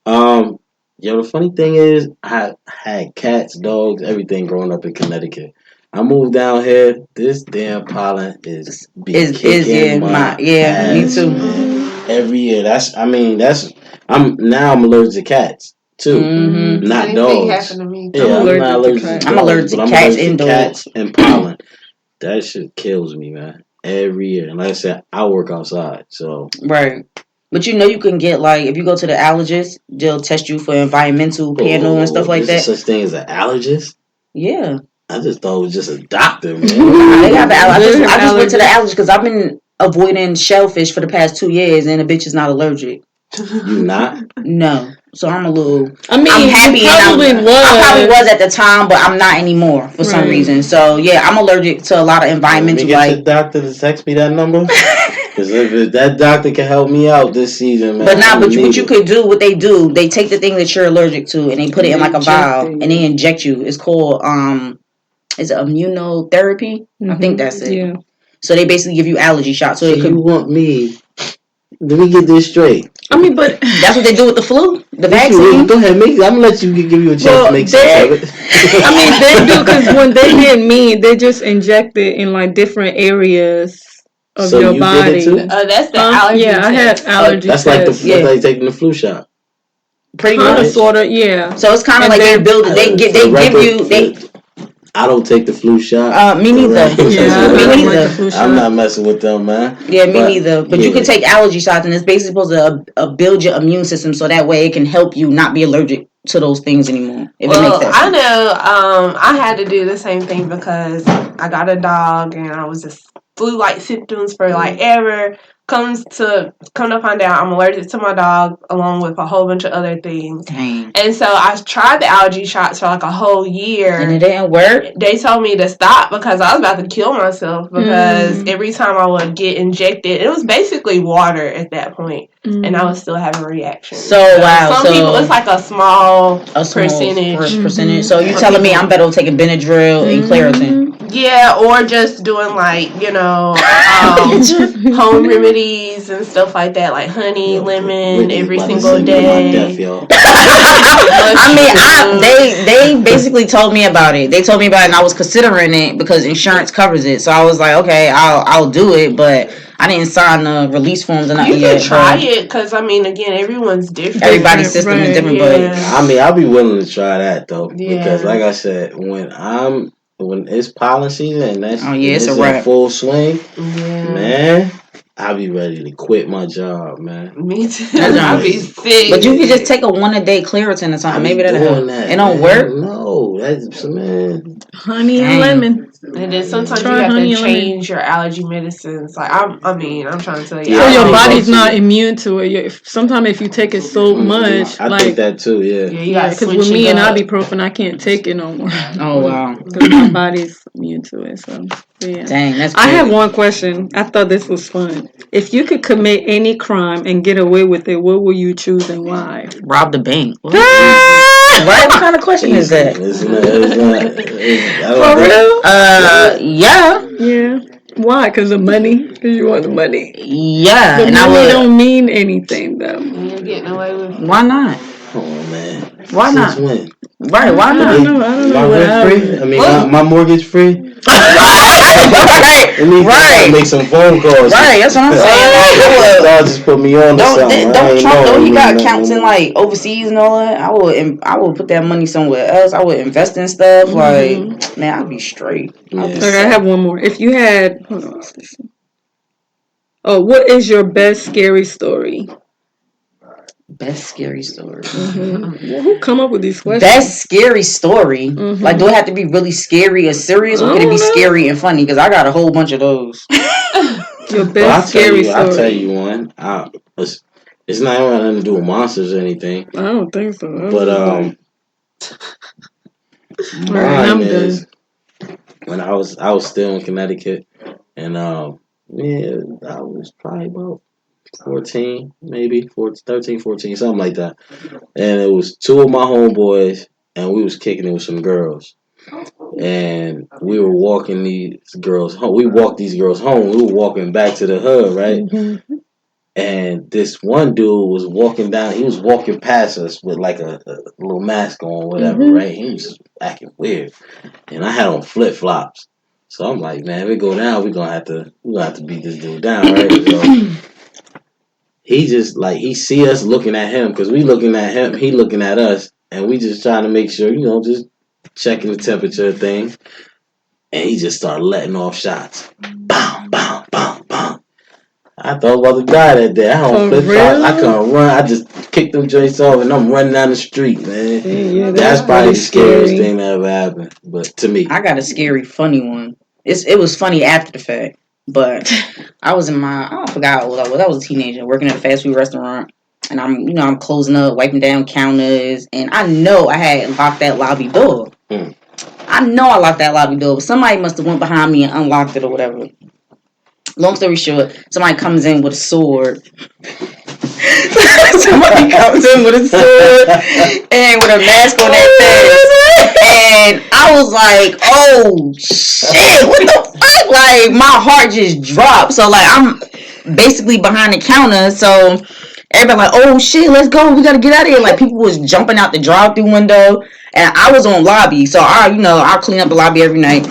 E: The funny thing is, I had cats, dogs, everything growing up in Connecticut. I moved down here. This damn pollen is kicking my ass,
B: me too.
E: Man. Every year. I'm allergic to cats too, not dogs.
D: Happened to me.
E: Yeah, I'm not allergic to dogs.
B: I'm allergic to cats and dogs.
E: Cats and pollen. That shit kills me, man. Every year, and like I said, I work outside, so
B: right. But you can get like if you go to the allergist, they'll test you for environmental panel and stuff like that.
E: There's such thing as an allergist?
B: Yeah.
E: I just thought it was just a doctor, man.
B: They have I just went to the allergist because I've been avoiding shellfish for the past 2 years, and the bitch is not allergic.
E: You not?
B: No. So I'm a little.
C: I mean,
B: I'm happy
C: I probably was
B: at the time, but I'm not anymore for some reason. So yeah, I'm allergic to a lot of environmental.
E: Let me get your doctor to text me that number. Because if that doctor can help me out this season, man. But
B: what you could do, what they do, they take the thing that you're allergic to and they put it in like a vial and they inject you. It's called is it immunotherapy? I think that's it. Yeah. So they basically give you allergy shots. So
E: you want me? Let me get this straight.
C: I mean, but
B: that's what they do with the flu, the vaccine.
E: Go ahead, I'm gonna let you give you a chance to make sense of it.
C: I mean, they do because when they get mean, they just inject it in like different areas of your body.
D: Did it too? That's the allergy.
C: Yeah, I had allergy.
E: That's like that's like taking the flu shot.
B: Pretty much,
C: sort of, yeah.
B: So it's kind of like they build it. They give you.
E: I don't take the flu shot.
B: Me neither.
C: Yeah,
B: me neither.
E: I'm not messing with them, man.
B: Yeah, me neither. But you can take allergy shots, and it's basically supposed to build your immune system so that way it can help you not be allergic to those things anymore. If it makes that sense.
D: I know. I had to do the same thing because I got a dog, and I was just flu-like symptoms for like ever. Come to find out, I'm allergic to my dog along with a whole bunch of other things.
B: Dang.
D: And so I tried the allergy shots for like a whole year.
B: And it didn't work?
D: They told me to stop because I was about to kill myself because every time I would get injected, it was basically water at that point, and I was still having reactions.
B: So wow.
D: Some people, it's like a small percentage.
B: So you telling me I'm better taking Benadryl and Claritin?
D: Yeah, or just doing like, home remedies and stuff like that, like honey, lemon, every single day.
B: They basically told me about it. They told me about it and I was considering it because insurance covers it. So I was like, okay, I'll do it, but I didn't sign the release forms or nothing yet.
D: You can try it because, again, everyone's different.
B: Everybody's system is different, but...
E: I'll be willing to try that, though. Yeah. Because, like I said, when it's pollen season and it's in full swing, man, I'll be ready to quit my job, man.
D: Me too. I'll be sick.
B: But you could just take a 1-a-day Claritin or something. Maybe that'll help. It don't work?
E: No, that's, man.
C: Honey and lemon.
D: And then sometimes you have to change your allergy medicines. Like I'm trying to tell you.
C: So your body's not immune to it. Sometimes if you take it so much,
E: I think that too. Yeah.
D: Yeah,
C: because with me and ibuprofen, I can't take it no more.
B: Oh wow.
C: Because my body's immune to it. So yeah.
B: Dang, that's crazy.
C: I have one question. I thought this was fun. If you could commit any crime and get away with it, what will you choose and why?
B: Rob the bank. What kind of question is that?
E: For
B: real? Yeah.
C: Yeah. Why? Because of money? Because you want the money?
B: Yeah.
C: The money don't mean anything, though.
D: You're getting away with it.
B: Why not?
E: Oh, man.
B: Why not?
E: Since when?
B: Right, why not?
C: I don't know.
E: My rent free? I mean, my mortgage free?
B: Right.
E: Make some phone calls.
B: Right, that's what I'm saying.
E: Y'all just put me on to something.
B: Don't Trump know he got accounts in like overseas and all that? I would put that money somewhere else. I would invest in stuff. Like, man, I'd be straight.
C: Okay, I have one more. If you had, hold on. Oh, what is your best scary story?
B: Best scary story.
C: Well, who come up with these questions?
B: Best scary story. Like, do it have to be really scary or serious, or can it be scary and funny? Because I got a whole bunch of those.
C: Your best scary story.
E: I'll tell you one. It's not even nothing to do with monsters or anything.
C: I don't think so.
E: But mine is when I was still in Connecticut, and I was probably about 14, maybe 13, 14, something like that. And it was two of my homeboys, and we was kicking it with some girls. And we were walking these girls home. We walked these girls home. We were walking back to the hood, right? And this one dude was walking down. He was walking past us with like a little mask on, whatever, right? He was just acting weird. And I had on flip flops. So I'm like, man, if we go down, we're gonna have to beat this dude down, right? So he just he see us looking at him because we looking at him, he looking at us, and we just trying to make sure, just checking the temperature of things. And he just started letting off shots. Bam, bam, bam, bam. I thought about to die that day. I don't flip flops. I couldn't run. I just kicked them joints off and I'm running down the street, man. Yeah, that's probably the scariest thing that ever happened. But to me,
B: I got a scary, funny one. It was funny after the fact. But I was I forgot what I was. I was a teenager working at a fast food restaurant. and I'm closing up, wiping down counters, and I know I had locked that lobby door. I know I locked that lobby door, but somebody must have went behind me and unlocked it or whatever. Long story short, somebody comes in with a sword. Somebody comes in with a sword and with a mask on their face. And I was like, oh shit, what the fuck? Like, my heart just dropped. So, like, I'm basically behind the counter. So, everybody like, oh shit, let's go. We gotta get out of here. Like, people was jumping out the drive-through window. And I was on lobby. So, I'll clean up the lobby every night.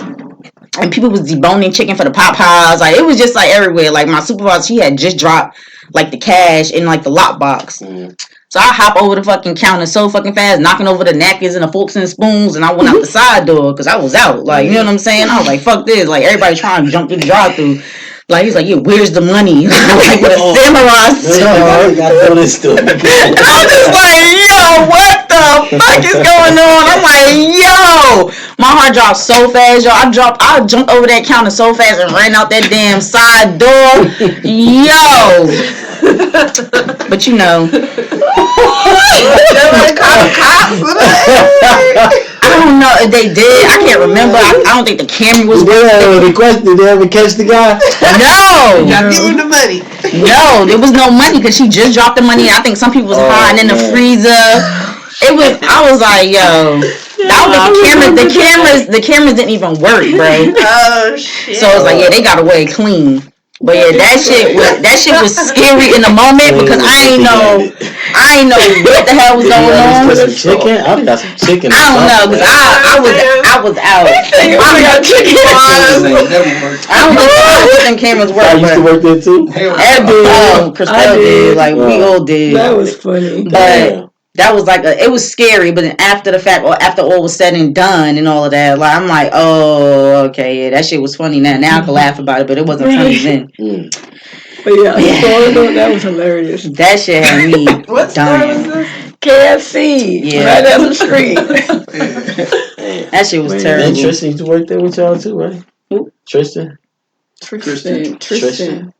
B: And people was deboning chicken for the Popeyes. Like, it was just, like, everywhere. Like, my supervisor, she had just dropped, like, the cash in, like, the lockbox. So I hop over the fucking counter so fucking fast, knocking over the napkins and the forks and the spoons, and I went out the side door because I was out. Like, you know what I'm saying? I was like, fuck this. Like, everybody trying to jump through the drive-thru. Like, he's like, yeah, where's the money? Like, with a samurai sword. I was just like, yo, what the fuck is going on? I'm like, yo. My heart dropped so fast, yo. I jumped over that counter so fast and ran out that damn side door. Yo. But you know. I don't know if they did. I can't remember. I don't think the camera was working.
E: Did they ever catch the guy?
B: No.
D: Y'all give him the money.
B: No, there was no money because she just dropped the money. I think some people was hiding in the freezer. I was like, yo. The cameras didn't even work, bro.
D: Oh shit.
B: So I was like, yeah, they got away clean. But yeah, that shit was scary in the moment because I ain't know what the hell was going on.
E: Some chicken? I got some chicken.
B: I don't know because I was out. I don't know if them cameras work.
E: I used to work there too.
B: Christelle did. Like we all did.
C: That was funny.
B: But that was like it was scary, but then after the fact, or after all was said and done and all of that, like I'm like, oh, okay, yeah, that shit was funny. Now I can laugh about it, but it wasn't funny then.
C: But yeah, that was hilarious.
B: That shit had me dying.
C: KFC, right down the street.
B: That shit was terrible.
E: Tristan used to work there with y'all too, right?
B: Who?
E: Tristan.
C: Tristan.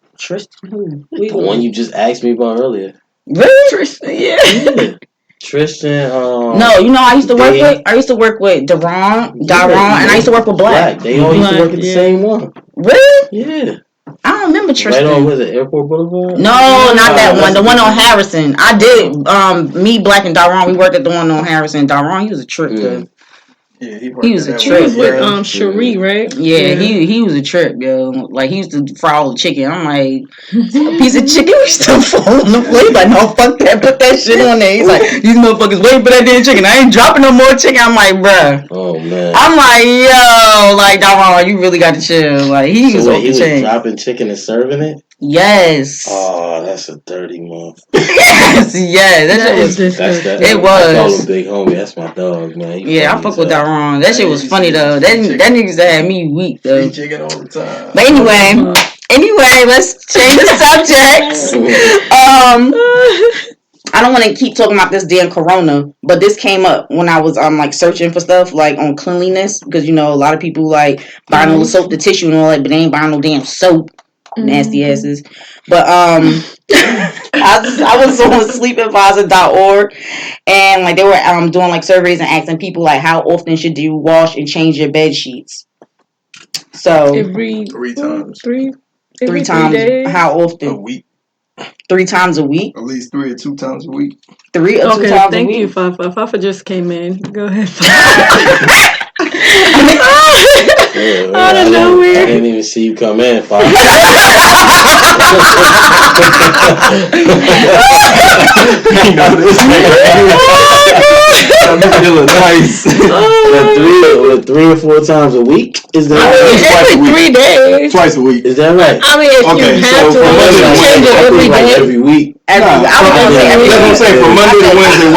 B: Who?
E: The one you just asked me about earlier.
B: Really?
C: Tristan, yeah.
E: Tristan.
B: No, you know I used to work with Daron, and I used to work with Black.
E: They all used to work at the same one.
B: Really?
E: Yeah.
B: I don't remember Tristan.
E: Right on with the Airport Boulevard?
B: No, not that one. The one on Harrison. I did. Me, Black, and Daron. We worked at the one on Harrison. Daron, he was a trip though.
F: Yeah, he
B: was a
C: He
B: trip.
C: was with Cherie, right?
B: Yeah, he was a trip, yo. Like he used to fry all the chicken. I'm like, a piece of chicken we still fall on the plate. Like, no, fuck that. Put that shit on there. He's like, these motherfuckers waiting for that damn chicken. I ain't dropping no more chicken. I'm like, bruh.
E: Oh man.
B: I'm like, yo, like Daron, you really got to chill. Like he was off the chain.
E: Dropping chicken and serving it.
B: Yes.
E: Oh, that's a dirty month.
B: Yes. That shit was. It was.
E: I call him Big Homie. That's my dog, man.
B: Yeah, I fuck with Daron. That shit was funny though. That niggas had me weak though.
F: Chicken all the time.
B: But anyway, let's change the subject. I don't want to keep talking about this damn corona, but this came up when I was like searching for stuff like on cleanliness because you know a lot of people like buying all the soap, the tissue and all that, but they ain't buying no damn soap. Nasty asses. But I was on sleepadvisor.org and like they were doing like surveys and asking people like how often should you wash and change your bed sheets. So
C: every
F: 3 times.
C: Three
B: times.
C: days?
B: How often?
F: A week.
B: 3 times a week?
F: At least 3 or 2 times a week.
B: 3 or 2 times a week?
C: Okay, thank you, Fafa. Fafa just came in. Go ahead,
E: Out of nowhere. I didn't even see you come in, Fafa.
F: That look nice.
E: 3 or 4 times a week? Is that
C: right? Every 3 days.
F: Twice a week.
E: Is that right?
C: I mean, if you have to change it every day.
E: Every week.
B: I was gonna say every
F: That's what I'm saying. From Monday to Wednesday,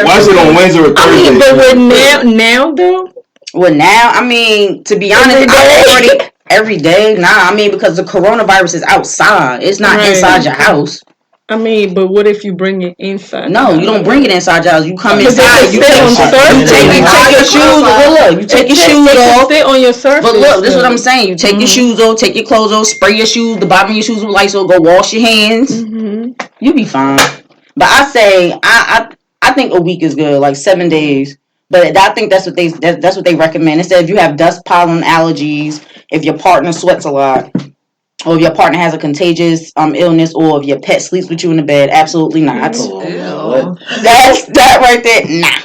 F: wash it on Wednesday or Thursday.
C: I mean, but with now though.
B: Well, now, I mean, to be honest, every day. Nah, I mean, because the coronavirus is outside. It's not inside your house.
C: I mean, but what if you bring it inside?
B: No, you don't bring it inside your house. You come inside. You take your shoes off. You take your shoes off.
C: Stay on your surface.
B: But look, this is what I'm saying. You take your shoes off, take your clothes off, spray your shoes, the bottom of your shoes with Lysol, go wash your hands. You be fine. But I say I think a week is good, like 7 days. But I think that's what they recommend. It said if you have dust, pollen, allergies, if your partner sweats a lot, or if your partner has a contagious illness, or if your pet sleeps with you in the bed, absolutely not. That's that right there. Nah.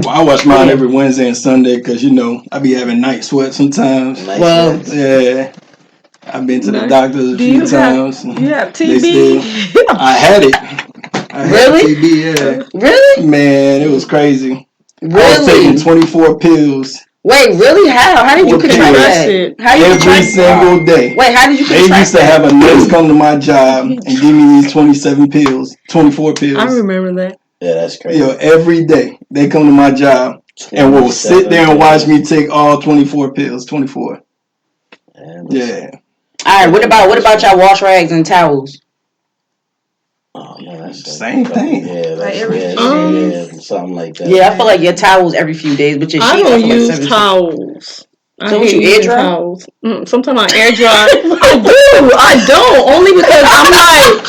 F: Well, I watch mine every Wednesday and Sunday because I be having night sweat sometimes. Yeah. I've been to the doctors a few times.
C: You have TB?
F: I had it.
B: Really?
F: TB, yeah.
B: Really?
F: Man, it was crazy.
B: Really?
F: I was taking 24 pills.
B: Wait, really? How did you contract that?
F: Every single day.
B: Wait, how did you contract that?
F: They used to have a nurse come to my job and give me these 24 pills.
C: I remember that.
E: Yeah, that's crazy.
F: Every day they come to my job and will sit there and watch me take all 24 pills. 24. Yeah.
B: All right. What about y'all wash rags and towels?
E: Oh man, that's
F: same thing.
E: Yeah, something like that.
B: Yeah, I feel like your towels every few days, but your sheets
C: I don't use
B: like
C: towels.
B: So what, you air dry?
C: Towels. Sometimes I air dry. I don't. Only because I'm like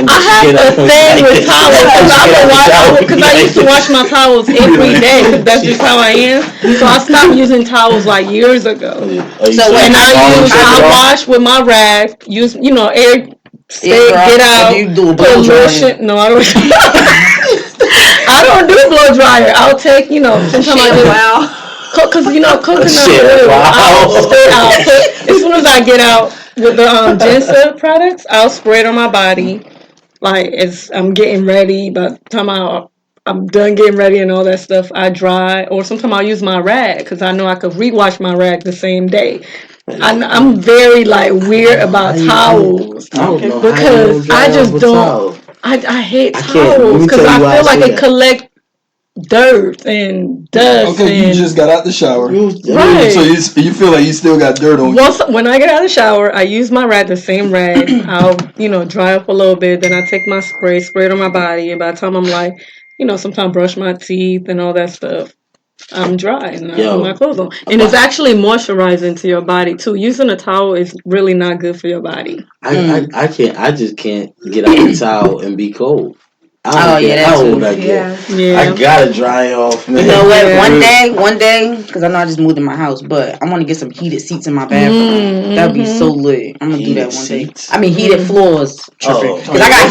C: I have a thing with towels because I used to wash my towels every day because that's just how I am. So I stopped using towels like years ago. I wash with my rag. Use air. Get out.
B: Do you do a blow dryer?
C: No, I don't. I don't do blow dryer. I'll take sometimes I do. Because coconut oil. As soon as I get out with the Jensen products, I'll spray it on my body. Like as I'm getting ready, by the time I'm done getting ready and all that stuff, I dry. Or sometimes I'll use my rag because I know I could rewash my rag the same day. I'm very weird about towels because I just don't. I hate towels because I feel like it collects dirt and dust.
F: Okay, you just got out the shower. Right. So you feel like you still got dirt on you.
C: When I get out of the shower, I use my rag, the same rag. I'll, dry up a little bit. Then I take my spray it on my body. And by the time I'm sometimes brush my teeth and all that stuff, I'm dry and I put my clothes on. And it's actually moisturizing to your body too. Using a towel is really not good for your body.
E: I just can't get out the towel and be cold. I gotta dry off, man.
B: You know what? One day, because I know I just moved in my house, but I'm gonna get some heated seats in my bathroom. That'd be so lit. I'm gonna do that one day. I mean, heated floors. Because I got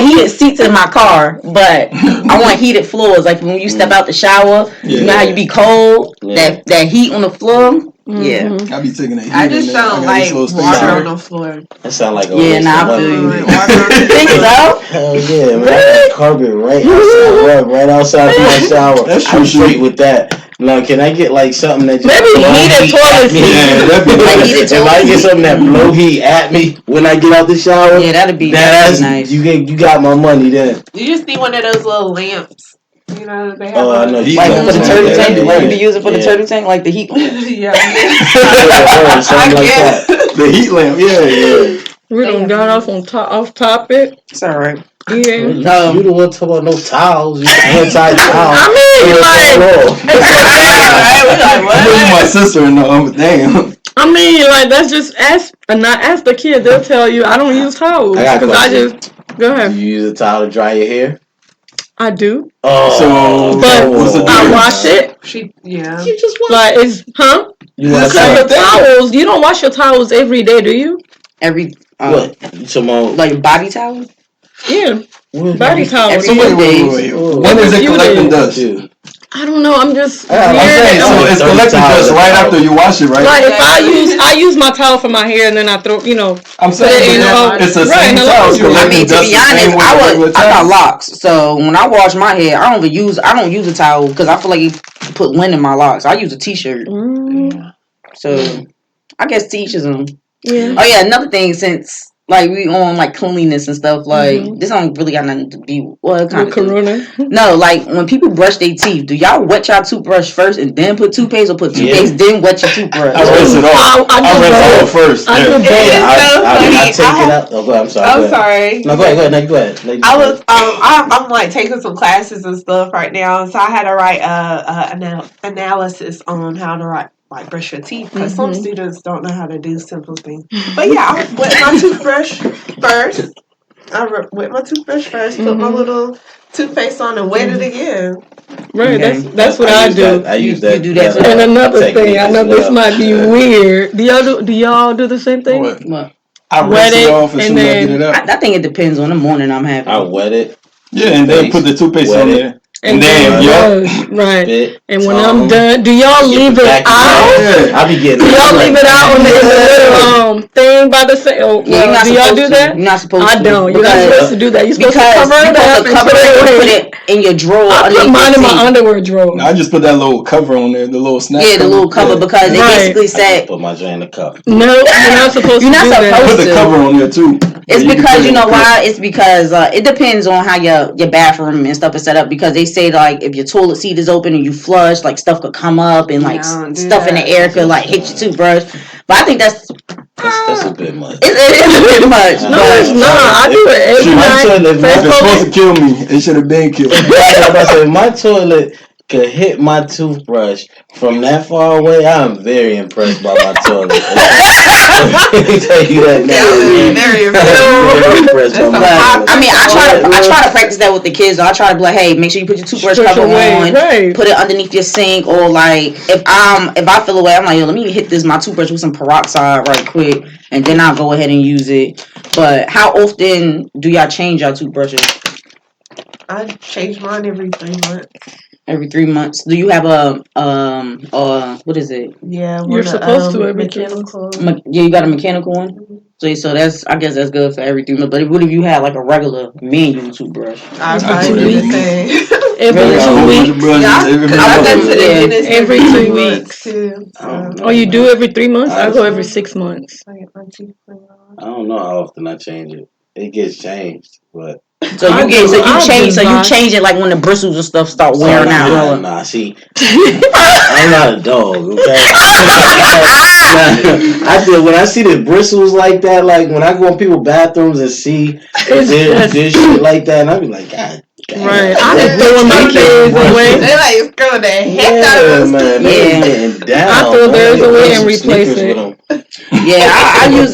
B: heated seats in my car, but I want heated floors. Like when you step out the shower, you know how you be cold. That heat on the floor. Yeah,
F: I be taking that.
D: I just don't like water on the floor.
E: That sound like a
B: I feel you.
E: You think so? Hell yeah, man! Really? Carpet right outside my shower. I'm straight with that. Now, can I get something that just
B: maybe heated toilet seat?
E: Yeah, that'd be nice. If I get something that blow heat at me when I get out the shower,
B: that'd be nice.
E: You got my money then.
D: You just need one of those little lamps. They have
B: for the turtle tank. You be using for the turtle tank, like the heat lamp.
E: Something like that.
F: The heat lamp. Yeah.
C: We done got off topic.
B: It's all right.
C: Yeah.
E: You don't want to talk about no towels. You anti-towel.
C: I mean,
F: I'm my sister-in-law. Damn.
C: I mean, that's just ask the kid. They'll tell you. I don't use towels because I just go ahead.
E: Do you use a towel to dry your hair?
C: I do.
F: Oh,
C: but I wash it.
D: You
C: just wash it's because the towels. You don't wash your towels every day, do you?
B: Every
E: what?
B: Like body towels?
C: Yeah, body towels.
F: So wait. When is it collecting dust?
C: I don't know. I'm just.
F: So it's collecting dust right after you wash it, right?
C: Like if I use my towel for my hair and then I throw,
F: I'm saying it's the same towel.
B: I mean, to be honest, I got locks, so when I wash my hair, I don't use a towel because I feel like it put lint in my locks. I use a t-shirt. So I guess t-shirts them. Yeah. Oh yeah, another thing since. We on cleanliness and stuff. This don't really got nothing to be kind of
C: corona.
B: No, when people brush their teeth, do y'all wet your toothbrush first and then put toothpaste, or put toothpaste then wet your toothbrush?
F: I rinse it off. I rinse it off first.
D: I do both.
E: I take it out. Oh, I'm sorry.
D: I'm sorry.
E: No, go ahead.
D: I'm taking some classes and stuff right now, so I had to write an analysis on how to write. Brush your teeth because some students don't know how to do simple things. But yeah, I wet my toothbrush first, wet my toothbrush first, put my little toothpaste on, and wet it again.
C: Right, that's what I do.
E: I use that.
B: You do that.
C: And another thing, I know this might be weird. Do y'all do the same thing?
F: What? I wet it off as soon as I get it up.
B: I think it depends on the morning I'm having.
E: I wet it.
F: Yeah, and then put the toothpaste on there. And then
C: right.
E: Spit,
C: and when I'm done, do y'all leave it out?
E: I be getting.
C: Do y'all leave it out on the little thing by the sink? Oh, well, do y'all do that?
B: You're not supposed to.
C: I don't. You're not supposed to do that. You're supposed to cover it up and put it
B: in your drawer.
C: I put mine in my underwear drawer.
F: I just put that little cover on there, the little snap.
B: Yeah, the little cover because they basically said.
E: Put my joint in the cup.
C: No, you're not supposed to. You're not supposed
F: to. Put the cover on there too.
B: It's because you know why? It's because it depends on how your bathroom and stuff is set up. Because they say like if your toilet seat is open and you flush, like stuff could come up and like stuff in the air could like hit your toothbrush. But I think that's
E: a bit much.
B: It is a bit much.
C: No, it's not. I do it every night.
F: If it's supposed to kill me, it should have been killed.
E: My toilet could hit my toothbrush from that far away. I'm very impressed by my toilet. Let me tell you that now.
D: Very impressed
E: by my
B: I mean, I try to practice that with the kids. I try to be like, hey, make sure you put your toothbrush cover on, put it underneath your sink, or like if I feel away, I'm like, yo, let me hit my toothbrush with some peroxide right quick, and then I'll go ahead and use it. But how often do y'all change your toothbrushes?
D: I change mine every 3 months.
B: Every 3 months. Do you have what is it?
D: Yeah,
C: you're supposed to every
D: mechanical.
B: Yeah, you got a mechanical one. Mm-hmm. So I guess that's good for every 3 months. But what if you had like a regular manual toothbrush?
D: I probably do the same.
C: Every 2 weeks.
D: Every
C: 2 weeks too. Oh, you do every 3 months? I go every 6 months.
E: I don't know how often I change it. It gets changed, but.
B: So you change it like when the bristles and stuff start wearing out.
E: Nah, see, I'm not a dog, okay? I feel when I see the bristles like that, like when I go in people's bathrooms and see this shit like that, and I be like, God.
C: Right, I be throwing my things away.
D: They like screwing the heck out of us.
B: Yeah,
C: I throw theirs away and replace it.
B: Yeah,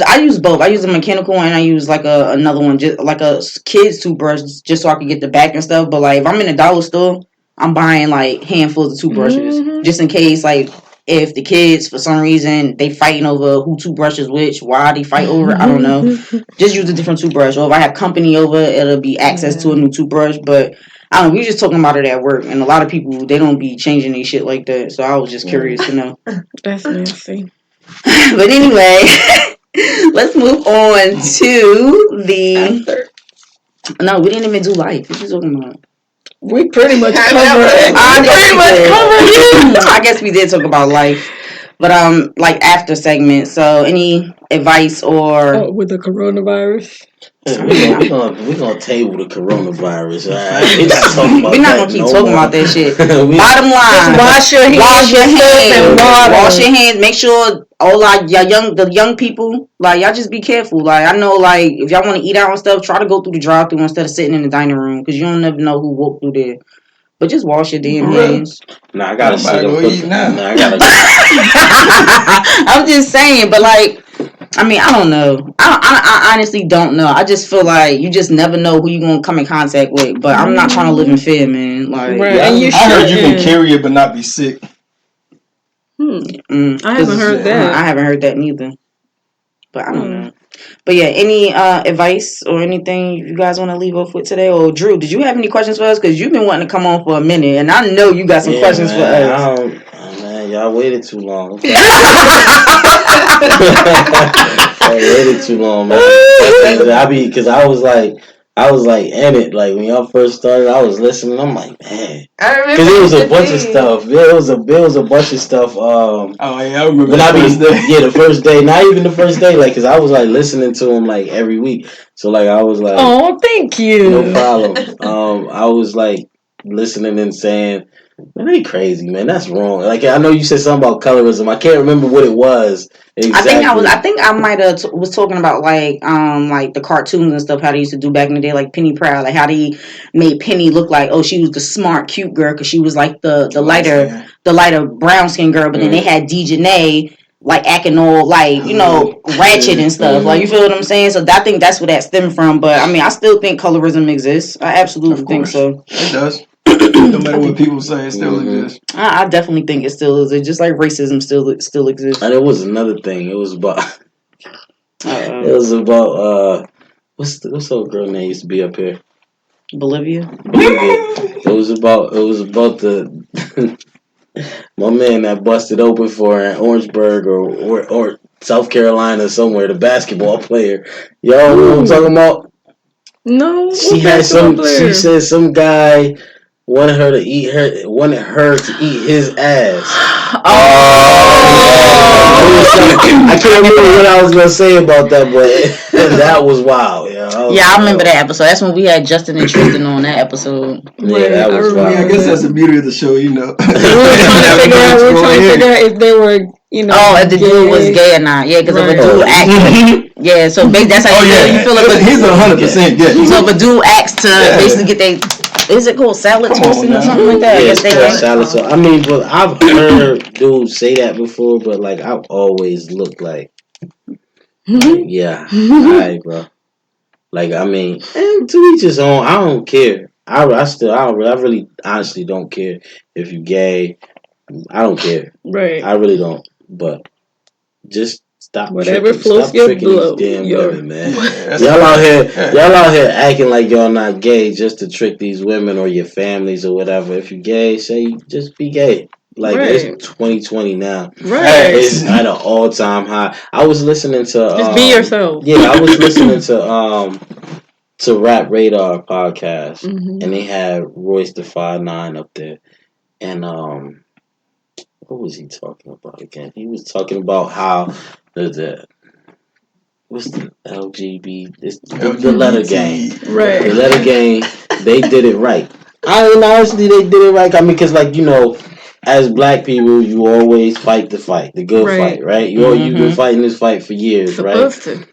B: I use both. I use a mechanical one and I use like another one, just like a kid's toothbrush, just so I can get the back and stuff. But like if I'm in a dollar store, I'm buying like handfuls of toothbrushes, just in case like if the kids for some reason they fighting over who toothbrushes which, why they fight over, I don't know. Just use a different toothbrush. Or if I have company over, it'll be access to a new toothbrush. But I don't know, we were just talking about it at work, and a lot of people they don't be changing their shit like that. So I was just curious to know.
C: That's nasty.
B: But anyway, let's move on to the. No, we didn't even do life. What you talking about?
C: We pretty much covered it.
B: I guess we did talk about life, but like after segment. So, any advice or
C: with the coronavirus?
E: We're gonna table the coronavirus. Right?
B: We're not gonna keep talking about that shit. Bottom line,
C: wash your hands.
B: Wash your hands. Make sure all like the young people, like y'all just be careful. Like I know, like if y'all want to eat out and stuff, try to go through the drive-through instead of sitting in the dining room because you don't never know who walked through there. But just wash your damn hands.
E: Nah, I gotta
F: go eat now.
E: I gotta.
B: I'm just saying, but like. I mean, I don't know. I honestly don't know. I just feel like you just never know who you're going to come in contact with. But I'm not trying to live in fear, man. Like,
C: right. And
F: I heard you can carry it but not be sick.
C: I haven't heard that.
B: I haven't heard that neither. But I don't know. But yeah, any advice or anything you guys want to leave off with today? Or Drew, did you have any questions for us? Because you've been wanting to come on for a minute. And I know you got some questions for us.
E: Man, y'all waited too long. I waited too long, man. Because I was like in it. Like when y'all first started, I was listening. I'm like, man, because it was a bunch of stuff. It was a bunch of stuff.
F: I remember.
E: The first day. Not even the first day. Like, because I was like listening to him like every week. So like I was like,
C: oh, thank you.
E: No problem. I was like listening and saying, man, they crazy, man. That's wrong. Like I know you said something about colorism. I can't remember what it was. Exactly.
B: I think I might have was talking about like the cartoons and stuff. How they used to do back in the day, like Penny Proud, like how they made Penny look like she was the smart, cute girl because she was like the lighter brown skin girl. But then they had Dejanay like acting all like, you know, ratchet and stuff. Like, you feel what I'm saying? So I think that's where that stemmed from. But I mean, I still think colorism exists. I absolutely think so.
F: It does. No matter what people say, it still exists.
B: I definitely think it still is. Just like racism still exists.
E: And it was another thing. It was about. It was about what's the old girl name used to be up here?
B: Bolivia.
E: It was about the my man that busted open for her in Orangeburg or South Carolina somewhere, the basketball player. Y'all know what I'm talking about?
C: No.
E: She said some guy wanted her to eat his ass. I can't remember what I was gonna say about that, but that was wild.
B: I remember that episode. That's when we had Justin and Tristan on that episode.
E: Yeah, that was wild.
F: I guess that's the beauty of the show, you know.
C: we were trying to figure out if they were, you know.
B: If the dude was gay or not. Yeah, because if a dude acts. Yeah, so that's how you feel.
F: He's 100% gay.
B: So if a dude acts to basically get they. Is it called salad toasting or something like that?
E: Yeah, it's called salad toasting. I mean, but I've heard dudes say that before, but like I've always looked like yeah, alright, bro. Like I mean, to each his own. I don't care. I really honestly don't care if you're gay. I don't care.
C: Right.
E: I really don't. But just stop
C: whatever floats your boat.
E: These damn women, man. Y'all out here acting like y'all not gay just to trick these women or your families or whatever. If you're gay, say just be gay. Like it's 2020 now.
C: Right.
E: It's at an all-time high. I was listening to
C: just be yourself.
E: Yeah, I was listening to Rap Radar podcast, and they had Royce the 5'9" up there, and what was he talking about again? He was talking about how the what's the LGBT? It's the letter gang,
C: right?
E: The letter gang, they did it right. Honestly, they did it right. I mean, because like, you know, as black people, you always fight the fight, the good fight, right? You've been fighting this fight for years,
C: supposed
E: right?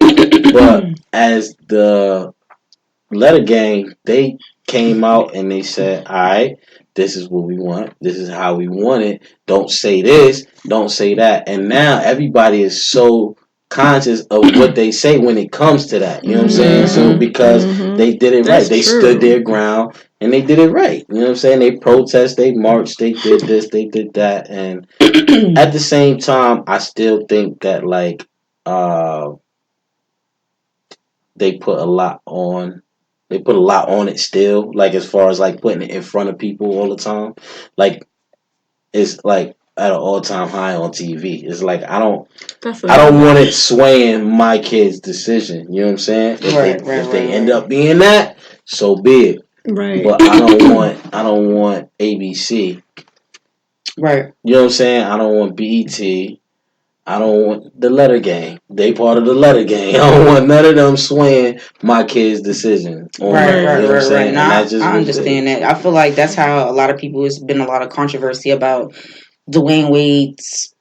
E: But as the letter gang, they came out and they said, all right, this is what we want. This is how we want it. Don't say this. Don't say that. And now everybody is so conscious of what they say when it comes to that. You know what I'm saying? So because they did it right. They stood their ground and they did it right. You know what I'm saying? They protest, they marched, they did this, they did that. And at the same time, I still think that like they put a lot on. They put a lot on it still, like as far as like putting it in front of people all the time. Like it's like at an all-time high on TV. It's like I don't want it swaying my kid's decision. You know what I'm saying? If they end up being that, so be it.
C: Right.
E: But I don't want ABC.
B: Right.
E: You know what I'm saying? I don't want BET. I don't want the letter gang. They part of the letter gang. I don't want none of them swaying my kid's decision.
B: Right. No, I understand that. I feel like that's how a lot of people. It's been a lot of controversy about Dwayne Wade's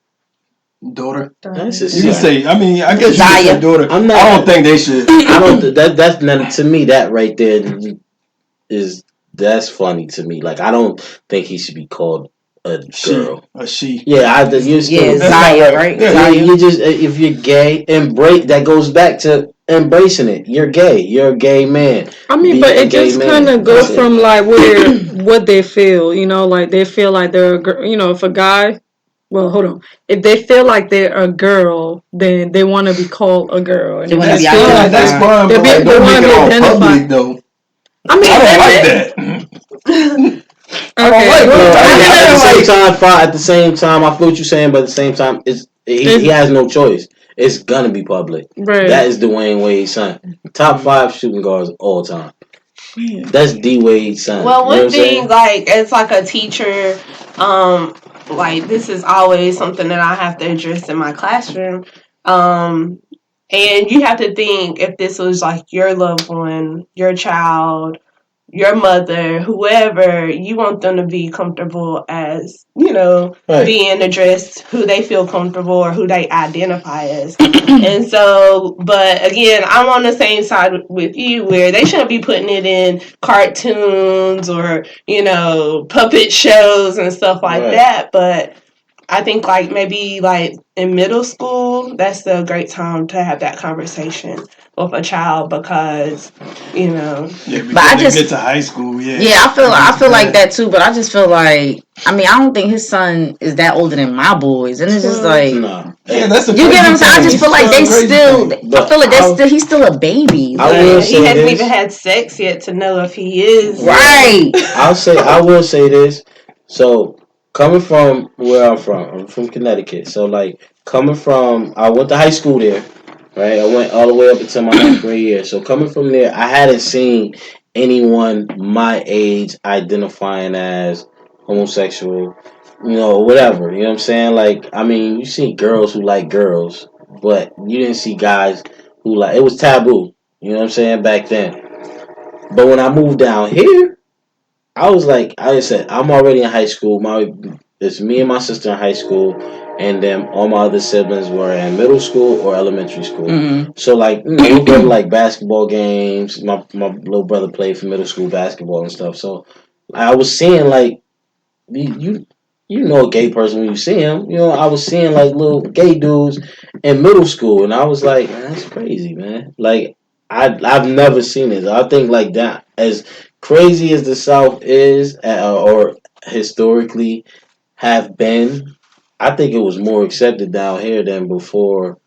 F: daughter.
E: That's
F: you can say. I mean, I guess you can say daughter. I don't think they should.
E: I don't. That's not, to me. That right there that's funny to me. Like I don't think he should be called a girl.
F: She.
E: Yeah,
B: Zaya, right?
E: Yeah, you just, if you're gay, embrace. That goes back to embracing it. You're gay. You're a gay man.
C: I mean, but it just kind of goes from like what they feel. You know, like they feel like they're a girl. You know, if a guy. Well, hold on. If they feel like they're a girl, then they want to be called a girl. And
B: they want to be identified.
F: That's fine, but they want to be identified. Though.
C: I mean,
F: I don't like that.
E: At the same time, I feel what you're saying, but at the same time, he has no choice. It's gonna be public.
C: Right.
E: That is Dwayne Wade's son. Top 5 shooting guards all time. That's D Wade's son.
D: Well, one thing, like as like a teacher, like this is always something that I have to address in my classroom. And you have to think, if this was like your loved one, your child, your mother, whoever, you want them to be comfortable as, you know, being addressed who they feel comfortable or who they identify as. And so, but again, I'm on the same side with you where they shouldn't be putting it in cartoons or, you know, puppet shows and stuff like that. But I think like maybe like in middle school, that's a great time to have that conversation with a child because, you know.
F: Yeah, but I just get to high school.
B: Yeah, I feel like that too. But I just feel like, I mean, I don't think his son is that older than my boys, and it's just like,
F: yeah, that's the
B: you get what I'm saying. I just feel like they still. I feel like he's still a baby.
D: He hasn't even had sex yet to know if he is
B: right.
E: I will say this. So coming from where I'm from Connecticut. So like coming from, I went to high school there. Right, I went all the way up until my 9th grade year. So coming from there, I hadn't seen anyone my age identifying as homosexual, whatever. You know what I'm saying? Like, I mean, you see girls who like girls, but you didn't see guys who like. It was taboo. You know what I'm saying back then. But when I moved down here, I was like I said, I'm already in high school. It's me and my sister in high school, and then all my other siblings were in middle school or elementary school.
B: Mm-hmm.
E: So like, we go to like basketball games. My little brother played for middle school basketball and stuff. So I was seeing like you know a gay person when you see him. I was seeing like little gay dudes in middle school, and I was like, man, that's crazy, man. Like I've never seen it. I think like that, as crazy as the South is, or historically have been, I think it was more accepted down here than before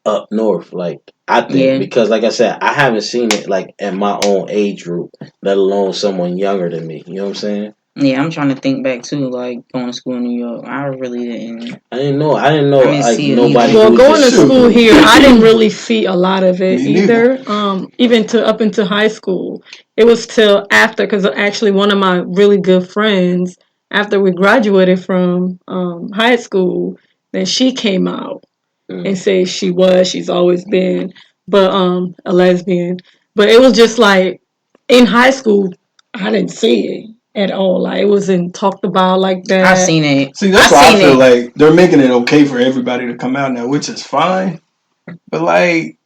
E: up north. Like I think because, like I said, I haven't seen it like in my own age group, let alone someone younger than me. You know what I'm saying?
B: Yeah, I'm trying to think back too, like going to school in New York. I really didn't.
E: I didn't know like nobody.
C: Well, going to school here, I didn't really see a lot of it either. Even up into high school, it was till after, because actually one of my really good friends, after we graduated from high school, then she came out and said she's always been, but a lesbian. But it was just like in high school, I didn't see it at all. Like it wasn't talked about like that.
B: I seen it.
F: See, that's why I feel like they're making it okay for everybody to come out now, which is fine. But like,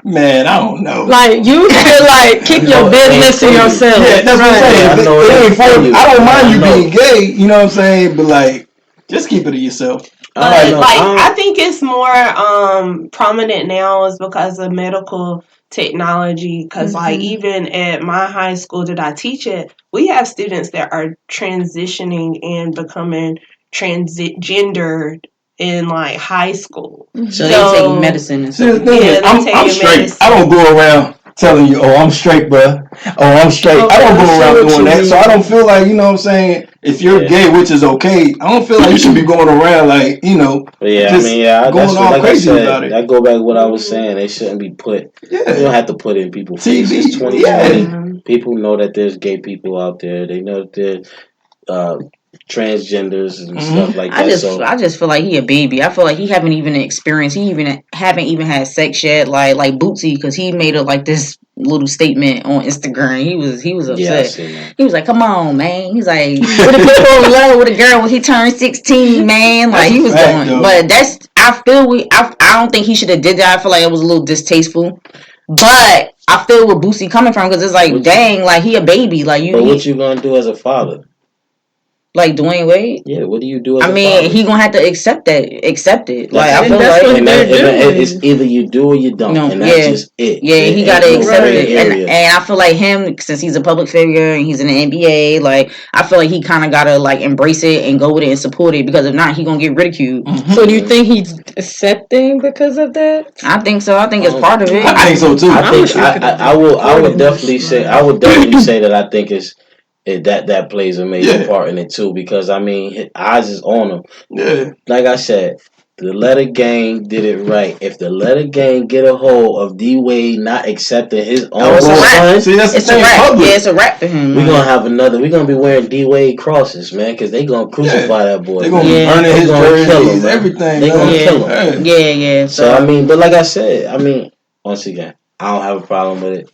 F: man, I don't know.
C: Like you feel like keep your business to yourself.
F: Yeah, that's what I'm saying. I don't mind you being gay. You know what I'm saying? But like, just keep it to yourself.
D: I think it's more prominent now is because of medical technology. Because like even at my high school that I teach at, we have students that are transitioning and becoming transgendered in like high school.
B: So they take medicine and stuff.
F: I'm straight. Medicine. I don't go around telling you, I'm straight, bro. I'm straight. I don't go around doing that. So I don't feel like, you know what I'm saying, if you're gay, which is okay, I don't feel like you should be going around like, going all crazy about it.
E: I go back to what I was saying. They shouldn't be put. You don't have to put in people's faces. 2020. People know that there's gay people out there. They know that there's transgenders and stuff like that.
B: I just feel like he a baby. I feel like he haven't even experienced. He haven't even had sex yet. Like Bootsy, because he made this little statement on Instagram. He was upset.
E: Yeah,
B: he was like, "Come on, man." He's like, "What if you fall in love with a girl when he turned 16, man?" Like he was going. But I don't think he should have did that. I feel like it was a little distasteful. But I feel where Bootsy coming from, because it's like, dang, like he a baby. Like you.
E: But what you gonna do as a father?
B: Like Dwayne Wade?
E: Yeah, what do you do as a
B: father? He gonna have to accept it. Like I feel
E: like it's either you do or you don't. And that's just it.
B: Yeah, he gotta accept it. And I feel like him, since he's a public figure and he's in the NBA, like I feel like he kinda gotta like embrace it and go with it and support it, because if not, he gonna get ridiculed.
C: Mm-hmm. So do you think he's accepting because of that?
B: I think so. I think it's part of it.
F: I think so too.
E: I would definitely say that I think it's that plays a major part in it too, because I mean his eyes is on him.
F: Yeah.
E: Like I said, the Letter Gang did it right. If the Letter Gang get a hold of D Wade not accepting his own son,
F: see, that's
B: it's a wrap. Yeah, it's a wrap for him.
E: We're gonna be wearing D Wade crosses, man, because they gonna crucify that boy.
F: They're gonna be burning his jerseys, everything.
E: They gonna kill him.
B: Yeah.
E: So I mean, but like I said, I mean, once again, I don't have a problem with it.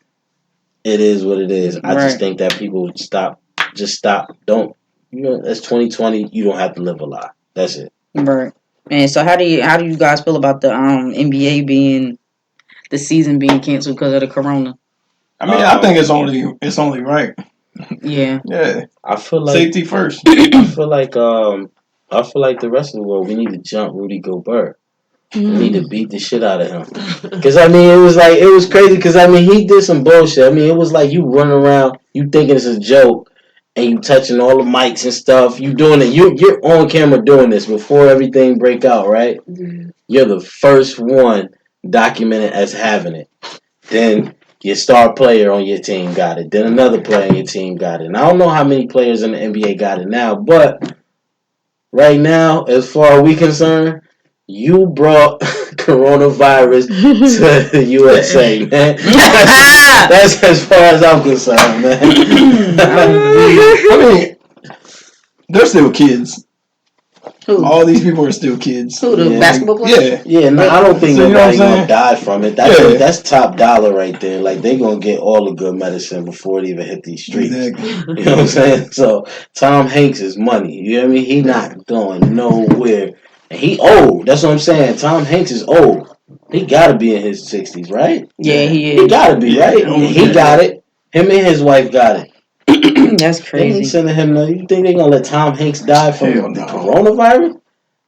E: It is what it is. I just think that people stop. Don't, it's 2020. You don't have to live a lie. That's it.
B: Right. And so how do you guys feel about the NBA the season being canceled because of the corona?
F: I mean, I think it's only right.
B: Yeah.
F: Yeah.
E: I feel like
F: safety first.
E: I feel like I feel like the rest of the world, we need to jump Rudy Gobert. We need to beat the shit out of him. Because, I mean, it was crazy because, I mean, he did some bullshit. I mean, it was like you running around, you thinking it's a joke, and you touching all the mics and stuff. You doing it. You're on camera doing this before everything break out, right? You're the first one documented as having it. Then your star player on your team got it. Then another player on your team got it. And I don't know how many players in the NBA got it now, but right now, as far as we concerned, you brought coronavirus to the USA, man. That's as far as I'm concerned, man.
F: I mean, they're still kids.
B: Who?
F: All these people are still kids.
B: Who, the basketball players?
E: Yeah. No, I don't think nobody gonna die from it. That's top dollar right there. Like, they gonna get all the good medicine before it even hit these streets.
F: Exactly.
E: You know what I'm saying? So Tom Hanks is money. You know what I mean? He not going nowhere. And he old. That's what I'm saying. Tom Hanks is old. He gotta be in his 60s, right?
B: Yeah, he is.
E: He gotta be, right? He got it. Him and his wife got it.
B: That's
E: They
B: crazy.
E: ain't sending him. You think they gonna let Tom Hanks die from the coronavirus?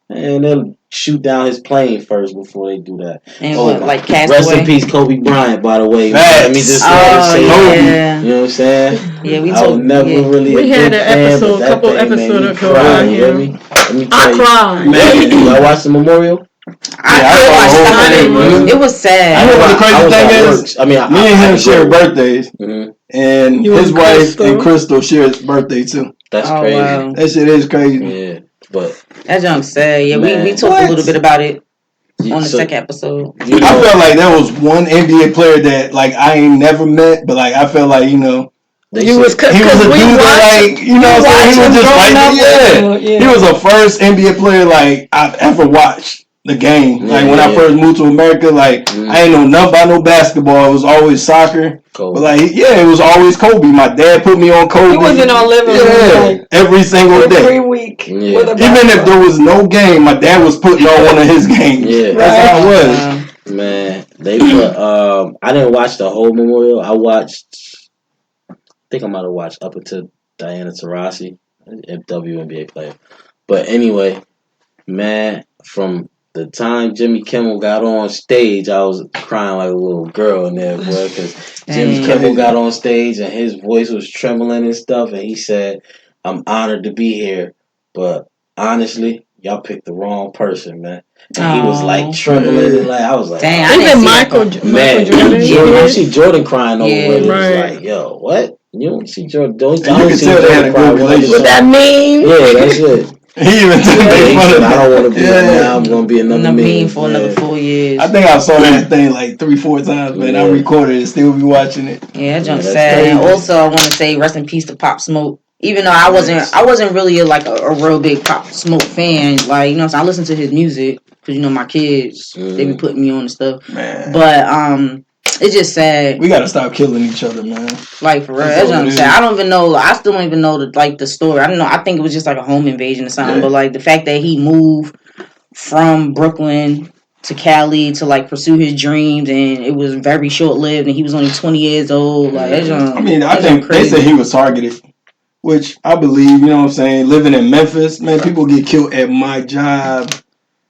E: And they'll shoot down his plane first before they do that.
B: And what, like Castaway?
E: Rest in peace, Kobe Bryant. By the way, let me just say,
B: yeah.
E: you know what I'm saying?
B: Yeah,
E: I was never really.
C: We had an couple episodes ago on here.
E: Let me tell
C: I
E: you.
C: cried.
E: Y'all watch the memorial?
B: I watched it was sad.
F: You know what the crazy thing is?
E: I mean,
F: me and him share birthdays, and
C: You
F: his
C: and
F: wife
C: Crystal?
F: and Crystal share his birthday too.
E: That's crazy.
B: Wow.
F: That shit is crazy.
E: Yeah, but
B: That junk sad. Yeah,
E: Man.
B: we talked a little bit about it on the
E: so-
B: second episode.
E: you know,
F: I felt like there was one NBA player that like I ain't never met, but like I felt like
C: You was
F: he was a dude that like he was just like he was the first NBA player like I've ever watched the game. Like when I first moved to America, like I ain't know nothing about no basketball. It was always soccer.
E: Kobe.
F: But like it was always Kobe. My dad put me on Kobe.
C: He was in our living room like
F: every single day.
C: every week.
E: Yeah.
F: Even if there was no game, my dad was putting on one of his games.
E: Yeah.
F: That's how it was.
E: Man, they put. I didn't watch the whole memorial. I watched. I think I might have watched up until Diana Taurasi, WNBA player. But anyway, man, from the time Jimmy Kimmel got on stage, I was crying like a little girl in there, boy, because Jimmy Kimmel got on stage and his voice was trembling and stuff, and he said, "I'm honored to be here, but honestly, y'all picked the wrong person, man." And he was like trembling and like I was like,
B: dang,
C: I didn't Michael Jordan.
E: You see Jordan crying over it. It was
C: right.
E: like, yo, what? You don't see Jordan?
F: You can tell they had a good relationship.
C: What that mean?
E: Yeah, that's it.
F: He even took
E: He said, I don't want to be now. I'm going to be another meme
B: for another 4 years.
F: I think I saw that thing like 3-4 times, man. I recorded it, still be watching it.
B: Yeah, that junk's sad. And also, I want to say rest in peace to Pop Smoke. Even though I wasn't really a real big Pop Smoke fan. Like, you know what I'm saying? I listen to his music because, you know, my kids, they be putting me on and stuff.
F: Man.
B: But, it's just sad.
F: We gotta stop killing each other, man.
B: Like, for real. That's what I'm saying. I don't even know. I still don't even know the story. I don't know. I think it was just like a home invasion or something. Yeah. But like the fact that he moved from Brooklyn to Cali to like pursue his dreams, and it was very short lived, and he was only 20 years old. Like,
F: I think they said he was targeted, which I believe. You know what I'm saying? Living in Memphis, man, people get killed at my job.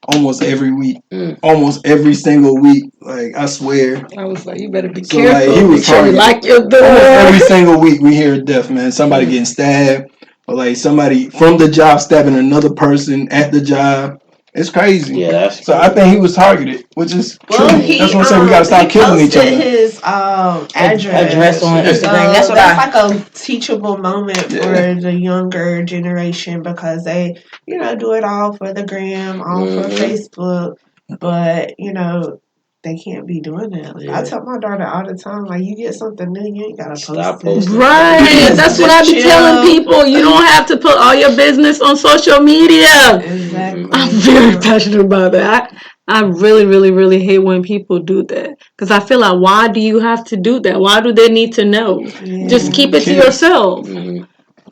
F: Almost every week, almost every single week. Like I swear,
C: I was like, you better be careful.
F: Like, he was targeted.
C: Like your door.
F: Almost every single week we hear death, man. Somebody getting stabbed, or like somebody from the job stabbing another person at the job. It's crazy.
E: Yeah,
F: so I think he was targeted, which is true. That's what I'm saying. We gotta stop killing each other.
D: His address
B: on Instagram. That's
D: like a teachable moment for the younger generation because they, you know, do it all for the gram, all for Facebook, but you know. They can't be doing that. Like, I tell my daughter all the time, like, you get something new, you ain't gotta post it.
C: Right. That's what I be telling people. You don't have to put all your business on social media.
D: Exactly.
C: I'm very passionate about that. I really, really, really hate when people do that. Because I feel like, why do you have to do that? Why do they need to know? Yeah. Just keep it to yourself.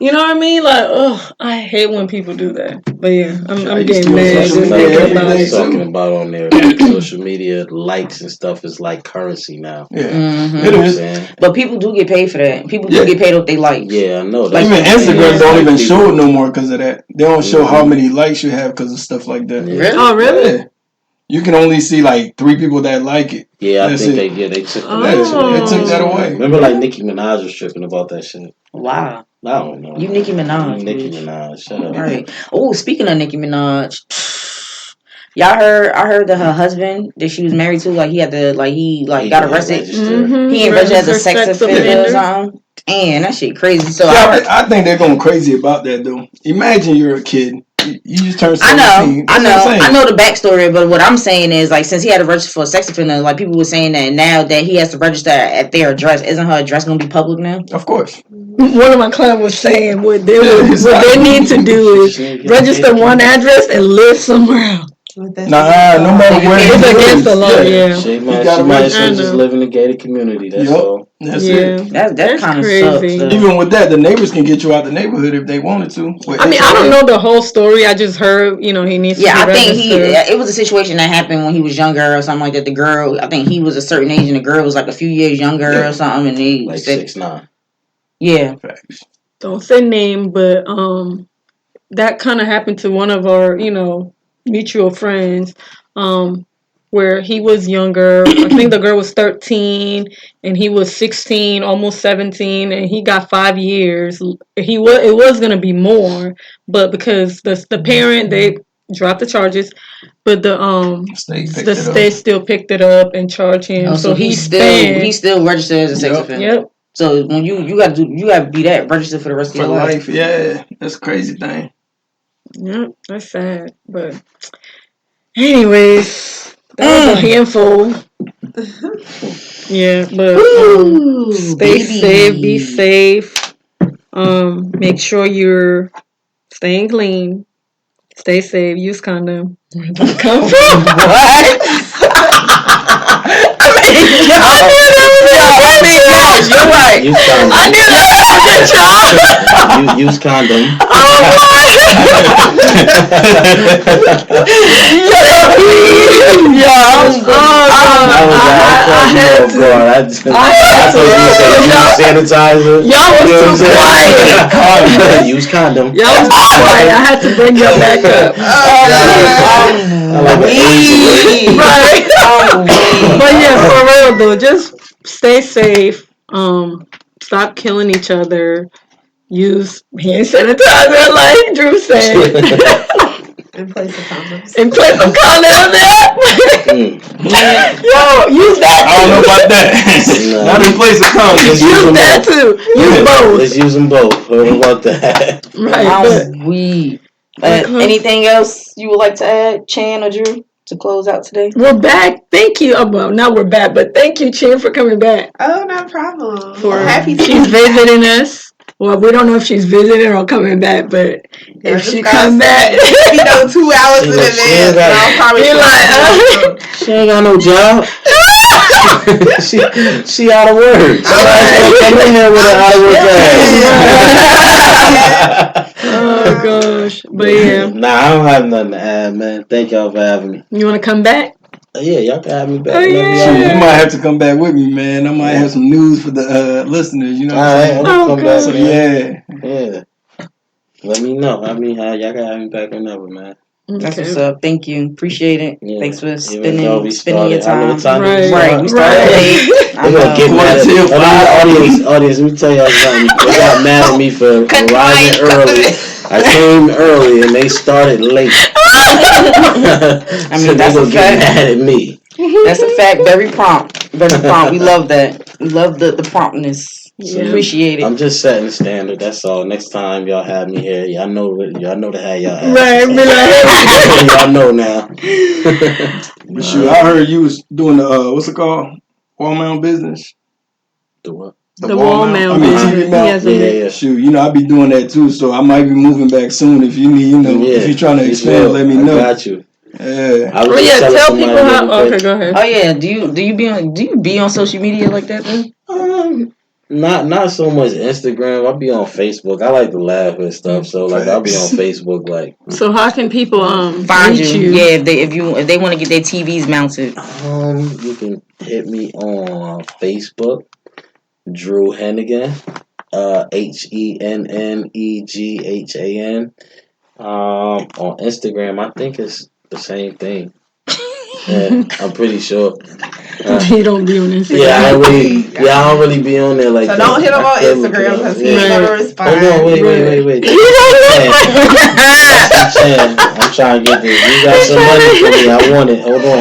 C: You know what I mean? Like, oh, I hate when people do that. But yeah, I'm getting
E: Social
C: mad just
E: media,
C: thinking about
E: everybody's
C: it.
E: talking about on there. Like social media likes and stuff is like currency now.
F: Yeah,
B: Mm-hmm.
F: it is.
B: But people do get paid for that. People do get paid what they like.
E: Yeah, I know.
F: Like even Instagram don't even show it no more because of that. They don't show how many likes you have because of stuff like that.
B: Really?
C: Oh, really?
F: Yeah. You can only see like 3 people that like it.
E: Yeah, I
F: That's
E: think
F: it.
E: they took
F: They took that away.
E: Remember, like Nicki Minaj was tripping about that shit.
B: Wow.
E: I don't know.
B: You Nicki Minaj.
E: You Nicki Minaj. Shut up.
B: Right. Oh, speaking of Nicki Minaj, y'all heard? I heard that her husband that she was married to, like he had to, like he got arrested.
C: Mm-hmm.
B: He ain't registered as a sex offender or something. Damn, that shit crazy. So
F: I think they're going crazy about that though. Imagine you're a kid. You just turned 17.
B: I know the backstory, but what I'm saying is, like, since he had to register for a sex offender, like, people were saying that now that he has to register at their address, isn't her address going to be public now?
F: Of course.
C: One of my clients was saying what they need to do is register one address and live somewhere else.
F: No matter where
C: it's against the law. Yeah,
E: she might as well just live in a gated community. That's all.
F: That's it.
B: That's kind of
C: crazy.
B: sucks.
F: Even with that, the neighbors can get you out the neighborhood if they wanted to.
C: I mean, I don't know the whole story. I just heard, he needs to be
B: I think
C: registered.
B: it was a situation that happened when he was younger or something like that. The girl, I think he was a certain age and the girl was like a few years younger or something. And they
E: like
B: said,
E: 6'9".
B: Yeah.
C: Don't say name, but that kind of happened to one of our, mutual friends, where he was younger. I think the girl was 13 and he was 16, almost 17, and he got 5 years. It was gonna be more, but because the parent, they dropped the charges, but the state still picked it up and charged him.
B: So he's still registered as a sex offender. Yep. So when you gotta be that registered for the rest of your life.
F: Yeah, that's a crazy thing.
C: Yep, that's sad. But anyways, that was a handful. Yeah, but stay safe, be safe. Make sure you're staying clean. Stay safe. Use condom. Where did that come from?
B: What? You're right.
E: Use condom.
C: I knew that.
E: Use condom. Sanitizer.
C: Y'all was too quiet.
E: Use condom.
C: Y'all was too quiet. I had to bring y'all back up. Right. But yeah, for real though, just stay safe. Stop killing each other. Use hand sanitizer, like Drew said.
D: In place of condoms.
C: In place of condoms, Yo, use that.
F: I don't know about that. Not in place of condoms.
C: Use that too. Use both.
E: Let's use them both. What about that?
B: Right. Anything else you would like to add, Chan or Drew, to close out today?
C: We're back. Thank you. Well, now we're back, but thank you, Chan, for coming back.
D: Oh, no problem.
C: Happy she's visiting us. Well, we don't know if she's visiting or coming back, but if she comes back,
D: 2 hours in advance, I'll probably
C: be like,
E: she ain't got no job. she out of work. Somebody's come in here with an out of work ass.
C: Oh gosh, but yeah.
E: Nah, I don't have nothing to add, man. Thank y'all for having me.
C: You want to come back?
E: Yeah, y'all can have me back.
C: Oh, yeah.
F: You might have to come back with me, man. I might have some news for the listeners. You know what I'm saying?
E: I'll come back.
F: So,
E: yeah. Let me know. I mean, y'all can have me back whenever, man.
B: That's what's up. Thank you. Appreciate it. Yeah. Thanks for spending your time.
E: We started
B: late.
E: They're gonna get mad at audience, let me tell y'all something. They got mad at me for arriving early. I came early and they started late.
B: I mean, that's a fact.
E: Get mad at me.
B: That's a fact. Very prompt. Very prompt. We love that. We love the promptness. Yeah. Appreciate it.
E: I'm just setting the standard. That's all. Next time y'all have me here, y'all know to have y'all ass.
C: Right.
E: Y'all know now.
F: Shoot, I heard you was doing the what's it called? Wall mount business.
E: The what?
C: The wall mount.
F: TV mount.
E: Yeah.
F: Shoot, I be doing that too. So I might be moving back soon. If you need, if you're trying to expand, let me know.
E: I got you.
F: Yeah.
C: Tell people how. Okay, go ahead.
B: Oh yeah. Do you be on social media like that, then?
E: Not so much Instagram. I'll be on Facebook. I like to laugh and stuff, so like I'll be on Facebook. Like,
C: So how can people
B: find
C: reach
B: you? Yeah, if they want to get their TVs mounted.
E: you can hit me on Facebook, Drew Henneghan, Henneghan. On Instagram, I think it's the same thing. Yeah, I'm pretty sure.
C: You don't be on Instagram.
E: I don't really be on there like
D: so
E: that.
D: So don't hit him on Instagram because he ain't gonna respond.
E: Oh no, wait. I'm trying to get this. You got some money for me. I want it. Hold on.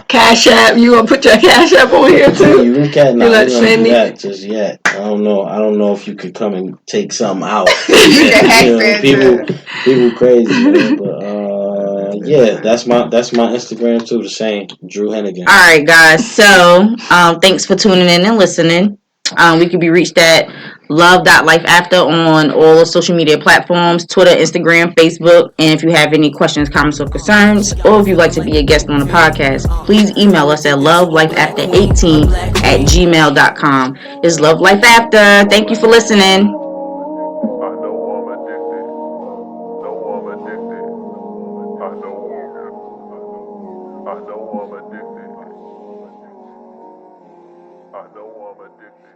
C: Cash App. You gonna put your Cash App on here too?
E: You can't not do that just yet. I don't know if you could come and take something out. People crazy, man. But that's my Instagram too. The same, Drew Henneghan.
B: All right, guys. So thanks for tuning in and listening. We can be reached at love.lifeafter on all social media platforms, Twitter, Instagram, Facebook. And if you have any questions, comments, or concerns, or if you'd like to be a guest on the podcast, please email us at lovelifeafter18@gmail.com. It's Love Life After. Thank you for listening.
G: I know I'm addicted.